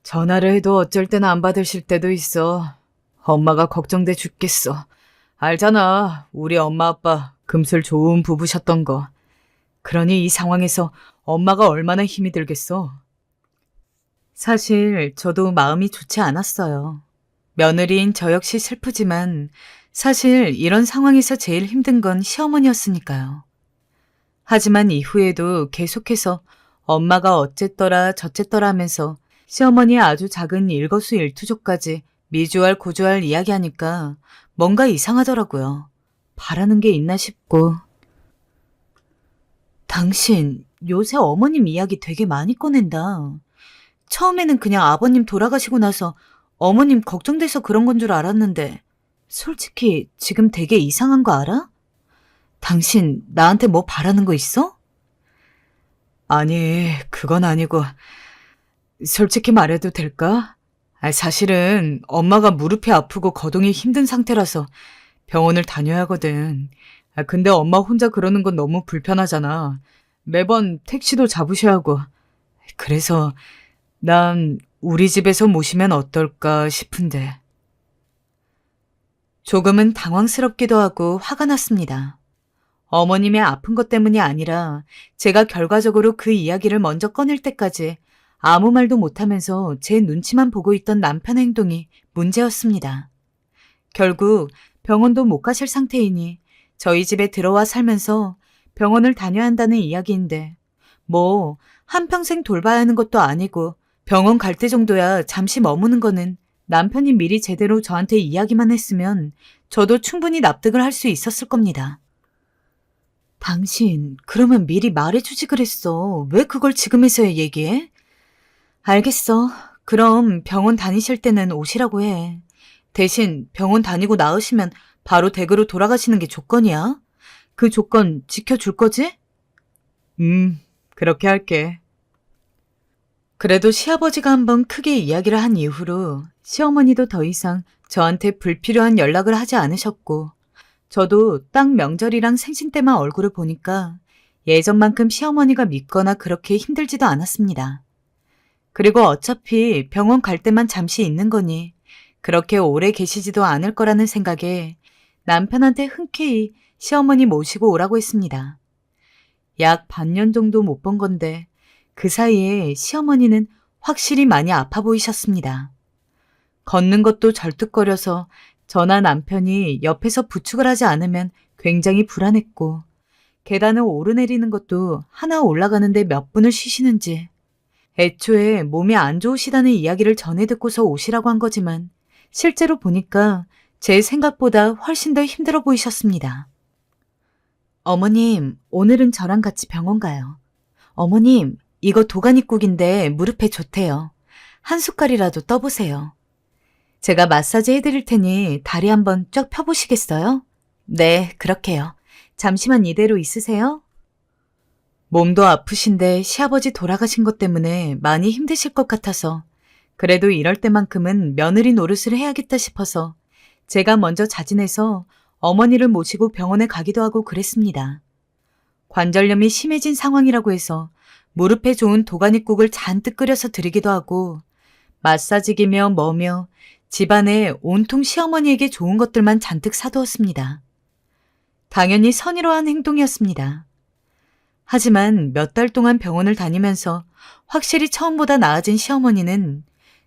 전화를 해도 어쩔 때는 안 받으실 때도 있어. 엄마가 걱정돼 죽겠어. 알잖아, 우리 엄마 아빠 금슬 좋은 부부셨던 거. 그러니 이 상황에서 엄마가 얼마나 힘이 들겠어. 사실 저도 마음이 좋지 않았어요. 며느리인 저 역시 슬프지만 사실 이런 상황에서 제일 힘든 건 시어머니였으니까요. 하지만 이후에도 계속해서 엄마가 어쨌더라 저쨌더라 하면서 시어머니의 아주 작은 일거수일투족까지 미주알 고주알 이야기하니까 뭔가 이상하더라고요. 바라는 게 있나 싶고. 당신 요새 어머님 이야기 되게 많이 꺼낸다. 처음에는 그냥 아버님 돌아가시고 나서 어머님 걱정돼서 그런 건 줄 알았는데 솔직히 지금 되게 이상한 거 알아? 당신 나한테 뭐 바라는 거 있어? 아니, 그건 아니고 솔직히 말해도 될까? 사실은 엄마가 무릎이 아프고 거동이 힘든 상태라서 병원을 다녀야 하거든. 근데 엄마 혼자 그러는 건 너무 불편하잖아. 매번 택시도 잡으셔야 하고. 그래서 난 우리 집에서 모시면 어떨까 싶은데. 조금은 당황스럽기도 하고 화가 났습니다. 어머님의 아픈 것 때문이 아니라 제가 결과적으로 그 이야기를 먼저 꺼낼 때까지 아무 말도 못하면서 제 눈치만 보고 있던 남편의 행동이 문제였습니다. 결국 병원도 못 가실 상태이니 저희 집에 들어와 살면서 병원을 다녀야 한다는 이야기인데 뭐 한평생 돌봐야 하는 것도 아니고 병원 갈 때 정도야 잠시 머무는 거는 남편이 미리 제대로 저한테 이야기만 했으면 저도 충분히 납득을 할 수 있었을 겁니다. 당신, 그러면 미리 말해주지 그랬어. 왜 그걸 지금에서야 얘기해? 알겠어. 그럼 병원 다니실 때는 오시라고 해. 대신 병원 다니고 나으시면 바로 댁으로 돌아가시는 게 조건이야. 그 조건 지켜줄 거지? 그렇게 할게. 그래도 시아버지가 한번 크게 이야기를 한 이후로 시어머니도 더 이상 저한테 불필요한 연락을 하지 않으셨고, 저도 딱 명절이랑 생신 때만 얼굴을 보니까 예전만큼 시어머니가 밉거나 그렇게 힘들지도 않았습니다. 그리고 어차피 병원 갈 때만 잠시 있는 거니 그렇게 오래 계시지도 않을 거라는 생각에 남편한테 흔쾌히 시어머니 모시고 오라고 했습니다. 약 반년 정도 못 본 건데 그 사이에 시어머니는 확실히 많이 아파 보이셨습니다. 걷는 것도 절뚝거려서 저나 남편이 옆에서 부축을 하지 않으면 굉장히 불안했고, 계단을 오르내리는 것도 하나 올라가는데 몇 분을 쉬시는지, 애초에 몸이 안 좋으시다는 이야기를 전해 듣고서 오시라고 한 거지만 실제로 보니까 제 생각보다 훨씬 더 힘들어 보이셨습니다. 어머님, 오늘은 저랑 같이 병원 가요. 어머님, 이거 도가니국인데 무릎에 좋대요. 한 숟갈이라도 떠보세요. 제가 마사지 해드릴 테니 다리 한번 쫙 펴보시겠어요? 네, 그렇게요. 잠시만 이대로 있으세요. 몸도 아프신데 시아버지 돌아가신 것 때문에 많이 힘드실 것 같아서 그래도 이럴 때만큼은 며느리 노릇을 해야겠다 싶어서 제가 먼저 자진해서 어머니를 모시고 병원에 가기도 하고 그랬습니다. 관절염이 심해진 상황이라고 해서 무릎에 좋은 도가니국을 잔뜩 끓여서 드리기도 하고 마사지기며 뭐며 집안에 온통 시어머니에게 좋은 것들만 잔뜩 사두었습니다. 당연히 선의로한 행동이었습니다. 하지만 몇 달 동안 병원을 다니면서 확실히 처음보다 나아진 시어머니는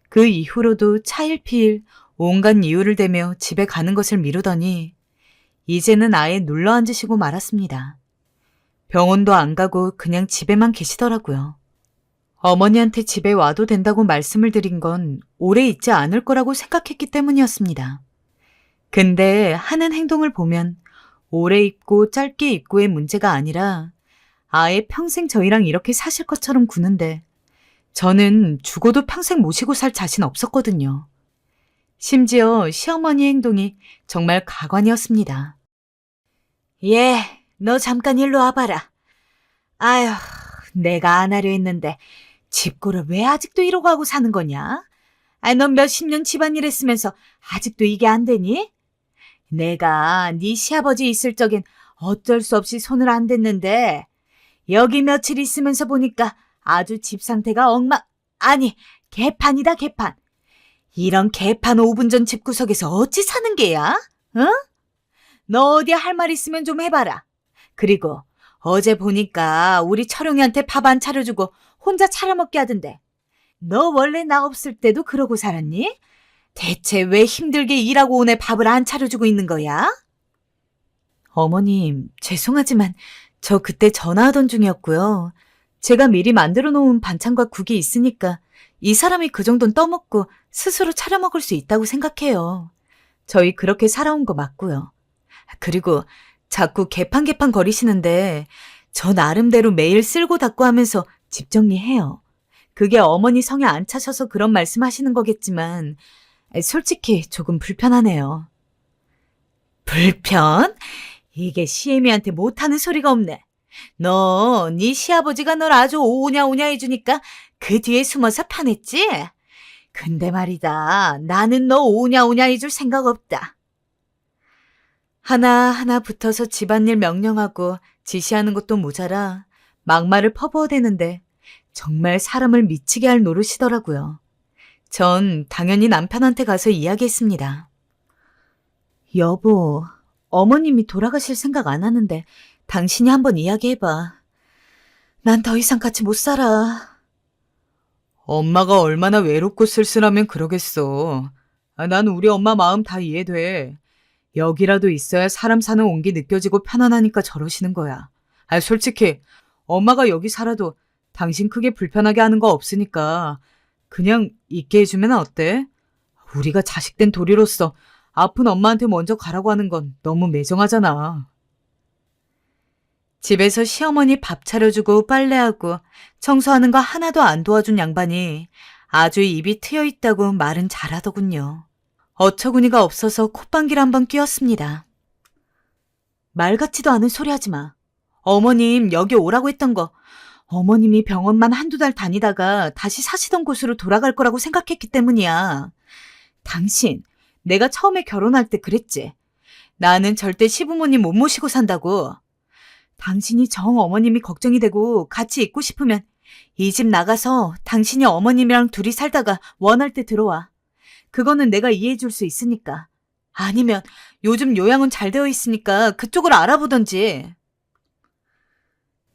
그 이후로도 차일피일 온갖 이유를 대며 집에 가는 것을 미루더니 이제는 아예 눌러앉으시고 말았습니다. 병원도 안 가고 그냥 집에만 계시더라고요. 어머니한테 집에 와도 된다고 말씀을 드린 건 오래 있지 않을 거라고 생각했기 때문이었습니다. 근데 하는 행동을 보면 오래 있고 짧게 있고의 문제가 아니라 아예 평생 저희랑 이렇게 사실 것처럼 구는데 저는 죽어도 평생 모시고 살 자신 없었거든요. 심지어 시어머니 행동이 정말 가관이었습니다. 예, 너 잠깐 일로 와봐라. 아휴, 내가 안 하려 했는데 집고를 왜 아직도 이러고 하고 사는 거냐? 넌 몇십 년 집안일 했으면서 아직도 이게 안 되니? 내가 네 시아버지 있을 적엔 어쩔 수 없이 손을 안 댔는데 여기 며칠 있으면서 보니까 아주 집 상태가 아니, 개판이다, 개판. 이런 개판 5분 전 집구석에서 어찌 사는 게야? 응? 너 어디 할 말 있으면 좀 해봐라. 그리고 어제 보니까 우리 철용이한테 밥 안 차려주고 혼자 차려먹게 하던데. 너 원래 나 없을 때도 그러고 살았니? 대체 왜 힘들게 일하고 온 애 밥을 안 차려주고 있는 거야? 어머님, 죄송하지만 저 그때 전화하던 중이었고요. 제가 미리 만들어 놓은 반찬과 국이 있으니까 이 사람이 그 정도는 떠먹고 스스로 차려 먹을 수 있다고 생각해요. 저희 그렇게 살아온 거 맞고요. 그리고 자꾸 개판개판 거리시는데 저 나름대로 매일 쓸고 닦고 하면서 집 정리해요. 그게 어머니 성에 안 차셔서 그런 말씀하시는 거겠지만 솔직히 조금 불편하네요. 불편? 이게 시애미한테 못하는 소리가 없네. 네 시아버지가 널 아주 오냐오냐 해주니까 그 뒤에 숨어서 편했지? 근데 말이다, 나는 너 오냐오냐 해줄 생각 없다. 하나하나 붙어서 집안일 명령하고 지시하는 것도 모자라 막말을 퍼부어대는데 정말 사람을 미치게 할 노릇이더라고요. 전 당연히 남편한테 가서 이야기했습니다. 여보, 어머님이 돌아가실 생각 안 하는데 당신이 한번 이야기해봐. 난 더 이상 같이 못 살아. 엄마가 얼마나 외롭고 쓸쓸하면 그러겠어. 난 우리 엄마 마음 다 이해돼. 여기라도 있어야 사람 사는 온기 느껴지고 편안하니까 저러시는 거야. 솔직히 엄마가 여기 살아도 당신 크게 불편하게 하는 거 없으니까 그냥 있게 해주면 어때? 우리가 자식된 도리로서 아픈 엄마한테 먼저 가라고 하는 건 너무 매정하잖아. 집에서 시어머니 밥 차려주고 빨래하고 청소하는 거 하나도 안 도와준 양반이 아주 입이 트여 있다고 말은 잘하더군요. 어처구니가 없어서 콧방귀를 한번 뀌었습니다. 말 같지도 않은 소리 하지 마. 어머님 여기 오라고 했던 거 어머님이 병원만 한두 달 다니다가 다시 사시던 곳으로 돌아갈 거라고 생각했기 때문이야. 당신, 내가 처음에 결혼할 때 그랬지. 나는 절대 시부모님 못 모시고 산다고. 당신이 정 어머님이 걱정이 되고 같이 있고 싶으면 이 집 나가서 당신이 어머님이랑 둘이 살다가 원할 때 들어와. 그거는 내가 이해해 줄 수 있으니까. 아니면 요즘 요양은 잘 되어 있으니까 그쪽을 알아보던지.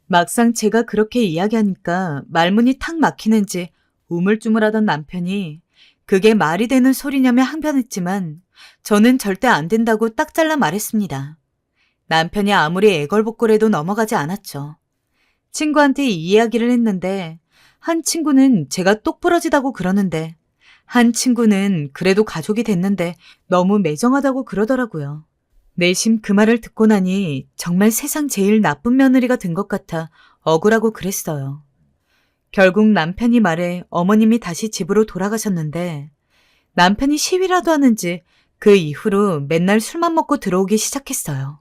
막상 제가 그렇게 이야기하니까 말문이 탁 막히는지 우물쭈물하던 남편이 그게 말이 되는 소리냐며 항변했지만 저는 절대 안 된다고 딱 잘라 말했습니다. 남편이 아무리 애걸복걸해도 넘어가지 않았죠. 친구한테 이 이야기를 했는데 한 친구는 제가 똑부러지다고 그러는데 한 친구는 그래도 가족이 됐는데 너무 매정하다고 그러더라고요. 내심 그 말을 듣고 나니 정말 세상 제일 나쁜 며느리가 된 것 같아 억울하고 그랬어요. 결국 남편이 말해 어머님이 다시 집으로 돌아가셨는데 남편이 시위라도 하는지 그 이후로 맨날 술만 먹고 들어오기 시작했어요.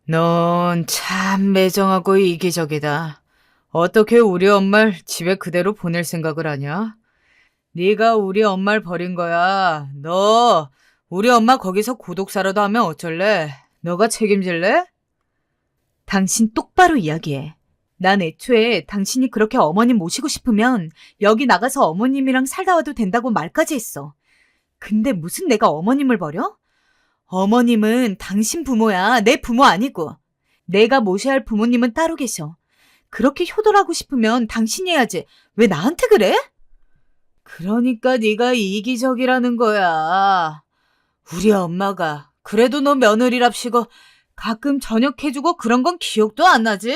넌 참 매정하고 이기적이다. 어떻게 우리 엄마를 집에 그대로 보낼 생각을 하냐? 네가 우리 엄마를 버린 거야. 너 우리 엄마 거기서 고독사라도 하면 어쩔래? 너가 책임질래? 당신 똑바로 이야기해. 난 애초에 당신이 그렇게 어머님 모시고 싶으면 여기 나가서 어머님이랑 살다 와도 된다고 말까지 했어. 근데 무슨 내가 어머님을 버려? 어머님은 당신 부모야. 내 부모 아니고. 내가 모셔야 할 부모님은 따로 계셔. 그렇게 효도하고 싶으면 당신이 해야지. 왜 나한테 그래? 그러니까 네가 이기적이라는 거야. 우리 엄마가 그래도 너 며느리랍시고 가끔 저녁 해주고 그런 건 기억도 안 나지?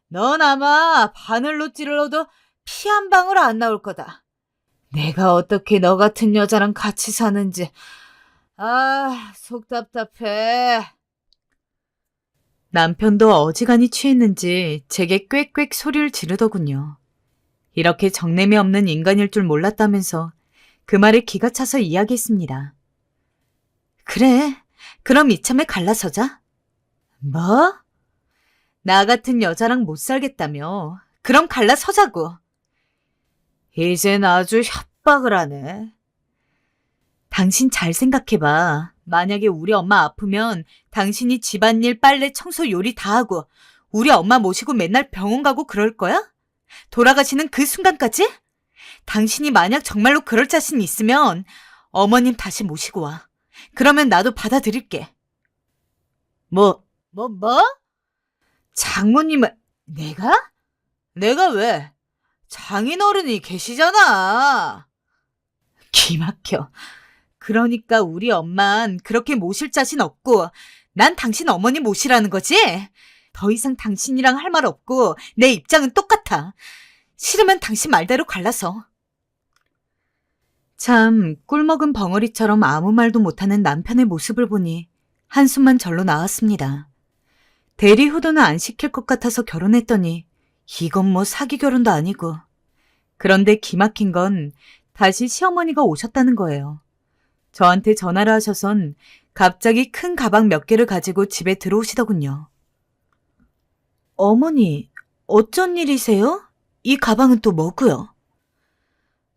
넌 아마 바늘로 찔러도 피 한 방울 안 나올 거다. 내가 어떻게 너 같은 여자랑 같이 사는지 속 답답해. 남편도 어지간히 취했는지 제게 꽥꽥 소리를 지르더군요. 이렇게 정냄이 없는 인간일 줄 몰랐다면서 그 말에 기가 차서 이야기했습니다. 그래, 그럼 이참에 갈라서자. 뭐? 나 같은 여자랑 못 살겠다며. 그럼 갈라서자고. 이젠 아주 협박을 하네. 당신 잘 생각해봐. 만약에 우리 엄마 아프면 당신이 집안일, 빨래, 청소, 요리 다 하고 우리 엄마 모시고 맨날 병원 가고 그럴 거야? 돌아가시는 그 순간까지? 당신이 만약 정말로 그럴 자신 있으면 어머님 다시 모시고 와. 그러면 나도 받아들일게. 뭐? 장모님을, 내가? 내가 왜? 장인어른이 계시잖아. 기막혀. 그러니까 우리 엄만 그렇게 모실 자신 없고 난 당신 어머니 모시라는 거지? 더 이상 당신이랑 할 말 없고 내 입장은 똑같아. 싫으면 당신 말대로 갈라서. 참 꿀먹은 벙어리처럼 아무 말도 못하는 남편의 모습을 보니 한숨만 절로 나왔습니다. 대리 효도는 안 시킬 것 같아서 결혼했더니 이건 뭐 사기 결혼도 아니고. 그런데 기막힌 건 다시 시어머니가 오셨다는 거예요. 저한테 전화를 하셔선 갑자기 큰 가방 몇 개를 가지고 집에 들어오시더군요. 어머니, 어쩐 일이세요? 이 가방은 또 뭐고요?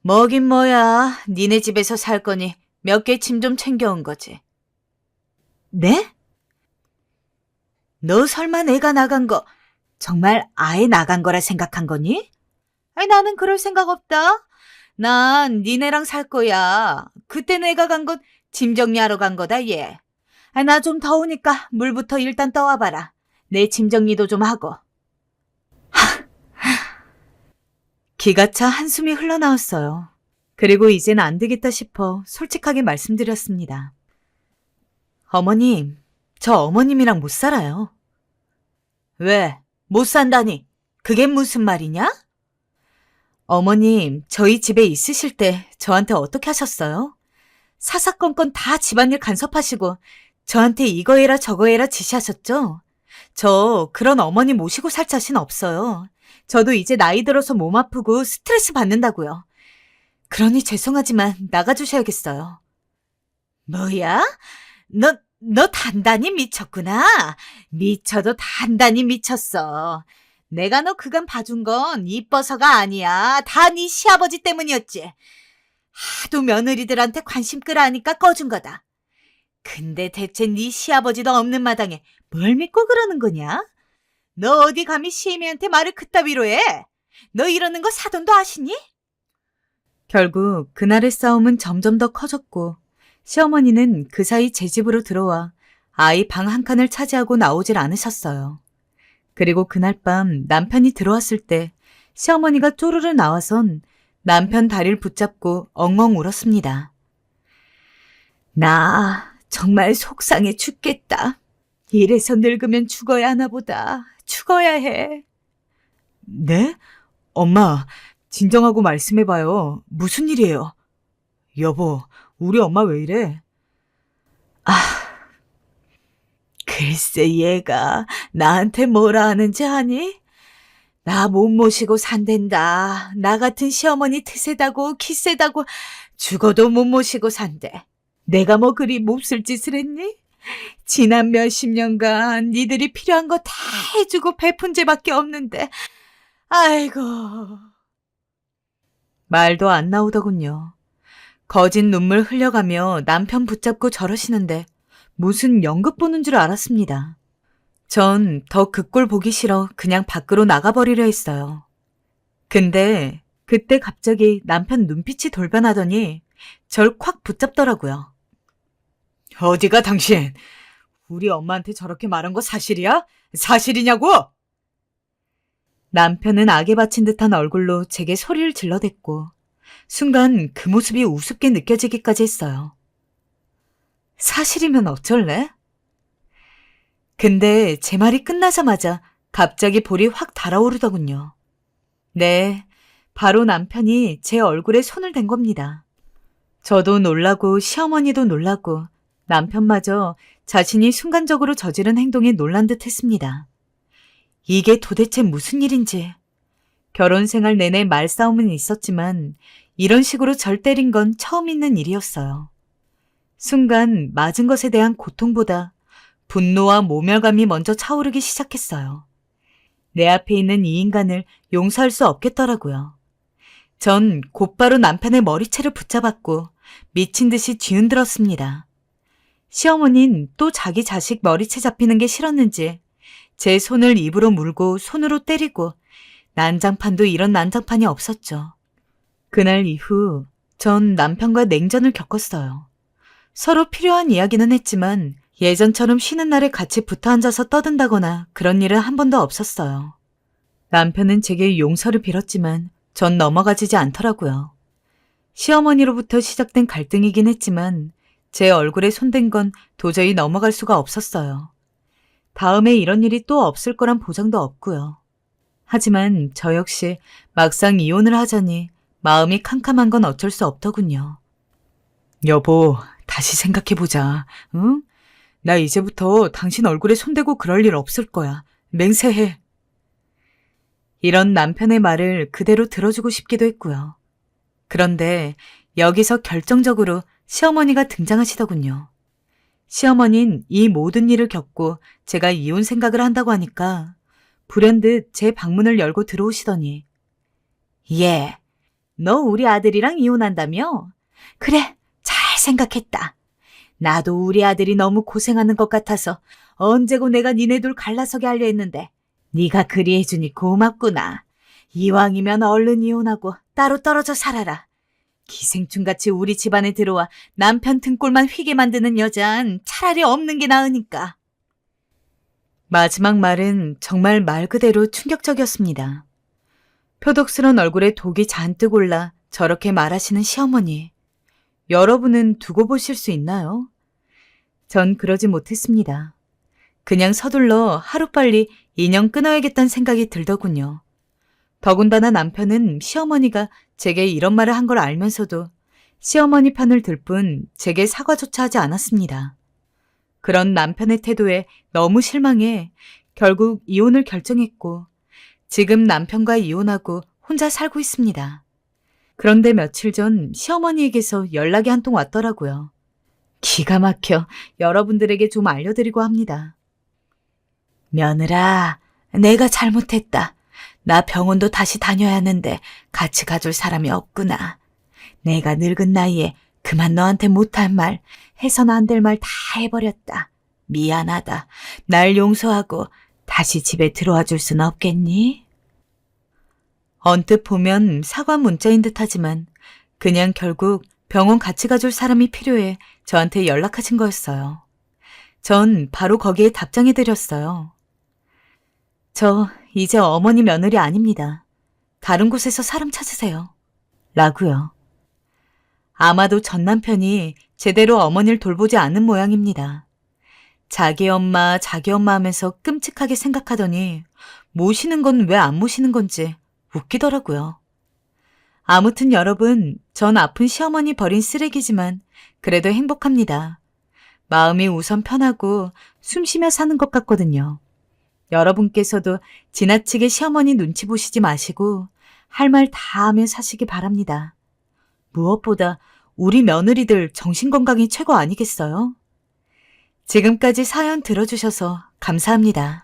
뭐긴 뭐야. 니네 집에서 살 거니 몇 개 짐 좀 챙겨온 거지. 네? 너 설마 내가 나간 거 정말 아예 나간 거라 생각한 거니? 아니, 나는 그럴 생각 없다. 난 니네랑 살 거야. 그때 내가 간 건 짐 정리하러 간 거다, 얘. 나 좀 더우니까 물부터 일단 떠와봐라. 내 짐 정리도 좀 하고. 기가 차 한숨이 흘러나왔어요. 그리고 이젠 안 되겠다 싶어 솔직하게 말씀드렸습니다. 어머님, 저 어머님이랑 못 살아요. 왜? 못 산다니? 그게 무슨 말이냐? 어머님, 저희 집에 있으실 때 저한테 어떻게 하셨어요? 사사건건 다 집안일 간섭하시고 저한테 이거 해라 저거 해라 지시하셨죠? 저 그런 어머니 모시고 살 자신 없어요. 저도 이제 나이 들어서 몸 아프고 스트레스 받는다고요. 그러니 죄송하지만 나가주셔야겠어요. 뭐야? 너 단단히 미쳤구나. 미쳐도 단단히 미쳤어. 내가 너 그간 봐준 건 이뻐서가 아니야. 다 네 시아버지 때문이었지. 하도 며느리들한테 관심 끌어하니까 꺼준 거다. 근데 대체 네 시아버지도 없는 마당에 뭘 믿고 그러는 거냐? 너 어디 감히 시애미한테 말을 그따위로 해? 너 이러는 거 사돈도 아시니? 결국 그날의 싸움은 점점 더 커졌고 시어머니는 그 사이 제 집으로 들어와 아이 방 한 칸을 차지하고 나오질 않으셨어요. 그리고 그날 밤 남편이 들어왔을 때 시어머니가 쪼르르 나와선 남편 다리를 붙잡고 엉엉 울었습니다. 나 정말 속상해 죽겠다. 이래서 늙으면 죽어야 하나 보다. 죽어야 해. 네? 엄마, 진정하고 말씀해봐요. 무슨 일이에요? 여보, 우리 엄마 왜 이래? 아, 글쎄 얘가 나한테 뭐라 하는지 아니? 나 못 모시고 산댄다. 나 같은 시어머니 트세다고 기세다고 죽어도 못 모시고 산대. 내가 뭐 그리 몹쓸 짓을 했니? 지난 몇십 년간 니들이 필요한 거 다 해주고 베푼 죄밖에 없는데. 아이고. 말도 안 나오더군요. 거진 눈물 흘려가며 남편 붙잡고 저러시는데 무슨 연극 보는 줄 알았습니다. 전 더 그 꼴 보기 싫어 그냥 밖으로 나가버리려 했어요. 근데 그때 갑자기 남편 눈빛이 돌변하더니 절 콱 붙잡더라고요. 어디가 당신? 우리 엄마한테 저렇게 말한 거 사실이야? 사실이냐고? 남편은 악에 바친 듯한 얼굴로 제게 소리를 질러댔고 순간 그 모습이 우습게 느껴지기까지 했어요. 사실이면 어쩔래? 근데 제 말이 끝나자마자 갑자기 볼이 확 달아오르더군요. 네, 바로 남편이 제 얼굴에 손을 댄 겁니다. 저도 놀라고 시어머니도 놀라고 남편마저 자신이 순간적으로 저지른 행동에 놀란 듯 했습니다. 이게 도대체 무슨 일인지. 결혼 생활 내내 말싸움은 있었지만 이런 식으로 절 때린 건 처음 있는 일이었어요. 순간 맞은 것에 대한 고통보다 분노와 모멸감이 먼저 차오르기 시작했어요. 내 앞에 있는 이 인간을 용서할 수 없겠더라고요. 전 곧바로 남편의 머리채를 붙잡았고 미친 듯이 뒤흔들었습니다. 시어머니는 또 자기 자식 머리채 잡히는 게 싫었는지 제 손을 입으로 물고 손으로 때리고 난장판도 이런 난장판이 없었죠. 그날 이후 전 남편과 냉전을 겪었어요. 서로 필요한 이야기는 했지만 예전처럼 쉬는 날에 같이 붙어 앉아서 떠든다거나 그런 일은 한 번도 없었어요. 남편은 제게 용서를 빌었지만 전 넘어가지지 않더라고요. 시어머니로부터 시작된 갈등이긴 했지만 제 얼굴에 손댄 건 도저히 넘어갈 수가 없었어요. 다음에 이런 일이 또 없을 거란 보장도 없고요. 하지만 저 역시 막상 이혼을 하자니 마음이 캄캄한 건 어쩔 수 없더군요. 여보, 다시 생각해보자. 응? 나 이제부터 당신 얼굴에 손대고 그럴 일 없을 거야. 맹세해. 이런 남편의 말을 그대로 들어주고 싶기도 했고요. 그런데 여기서 결정적으로 시어머니가 등장하시더군요. 시어머니는 이 모든 일을 겪고 제가 이혼 생각을 한다고 하니까 불현듯 제 방문을 열고 들어오시더니 예, 너 우리 아들이랑 이혼한다며? 그래, 잘 생각했다. 나도 우리 아들이 너무 고생하는 것 같아서 언제고 내가 니네 둘 갈라서게 하려 했는데 네가 그리 해주니 고맙구나. 이왕이면 얼른 이혼하고 따로 떨어져 살아라. 기생충같이 우리 집안에 들어와 남편 등골만 휘게 만드는 여잔 차라리 없는 게 나으니까. 마지막 말은 정말 말 그대로 충격적이었습니다. 표독스런 얼굴에 독이 잔뜩 올라 저렇게 말하시는 시어머니. 여러분은 두고 보실 수 있나요? 전 그러지 못했습니다. 그냥 서둘러 하루빨리 인연 끊어야겠다는 생각이 들더군요. 더군다나 남편은 시어머니가 제게 이런 말을 한 걸 알면서도 시어머니 편을 들 뿐 제게 사과조차 하지 않았습니다. 그런 남편의 태도에 너무 실망해 결국 이혼을 결정했고 지금 남편과 이혼하고 혼자 살고 있습니다. 그런데 며칠 전 시어머니에게서 연락이 한 통 왔더라고요. 기가 막혀 여러분들에게 좀 알려드리고 합니다. 며느라, 내가 잘못했다. 나 병원도 다시 다녀야 하는데 같이 가줄 사람이 없구나. 내가 늙은 나이에 그만 너한테 못할 말, 해서는 안 될 말 다 해버렸다. 미안하다. 날 용서하고 다시 집에 들어와 줄 순 없겠니? 언뜻 보면 사과 문자인 듯하지만 그냥 결국 병원 같이 가줄 사람이 필요해 저한테 연락하신 거였어요. 전 바로 거기에 답장해드렸어요. 저 이제 어머니 며느리 아닙니다. 다른 곳에서 사람 찾으세요. 라고요. 아마도 전 남편이 제대로 어머니를 돌보지 않은 모양입니다. 자기 엄마 하면서 끔찍하게 생각하더니 모시는 건 왜 안 모시는 건지 웃기더라고요. 아무튼 여러분, 전 아픈 시어머니 버린 쓰레기지만 그래도 행복합니다. 마음이 우선 편하고 숨 쉬며 사는 것 같거든요. 여러분께서도 지나치게 시어머니 눈치 보시지 마시고 할 말 다 하며 사시기 바랍니다. 무엇보다 우리 며느리들 정신건강이 최고 아니겠어요? 지금까지 사연 들어주셔서 감사합니다.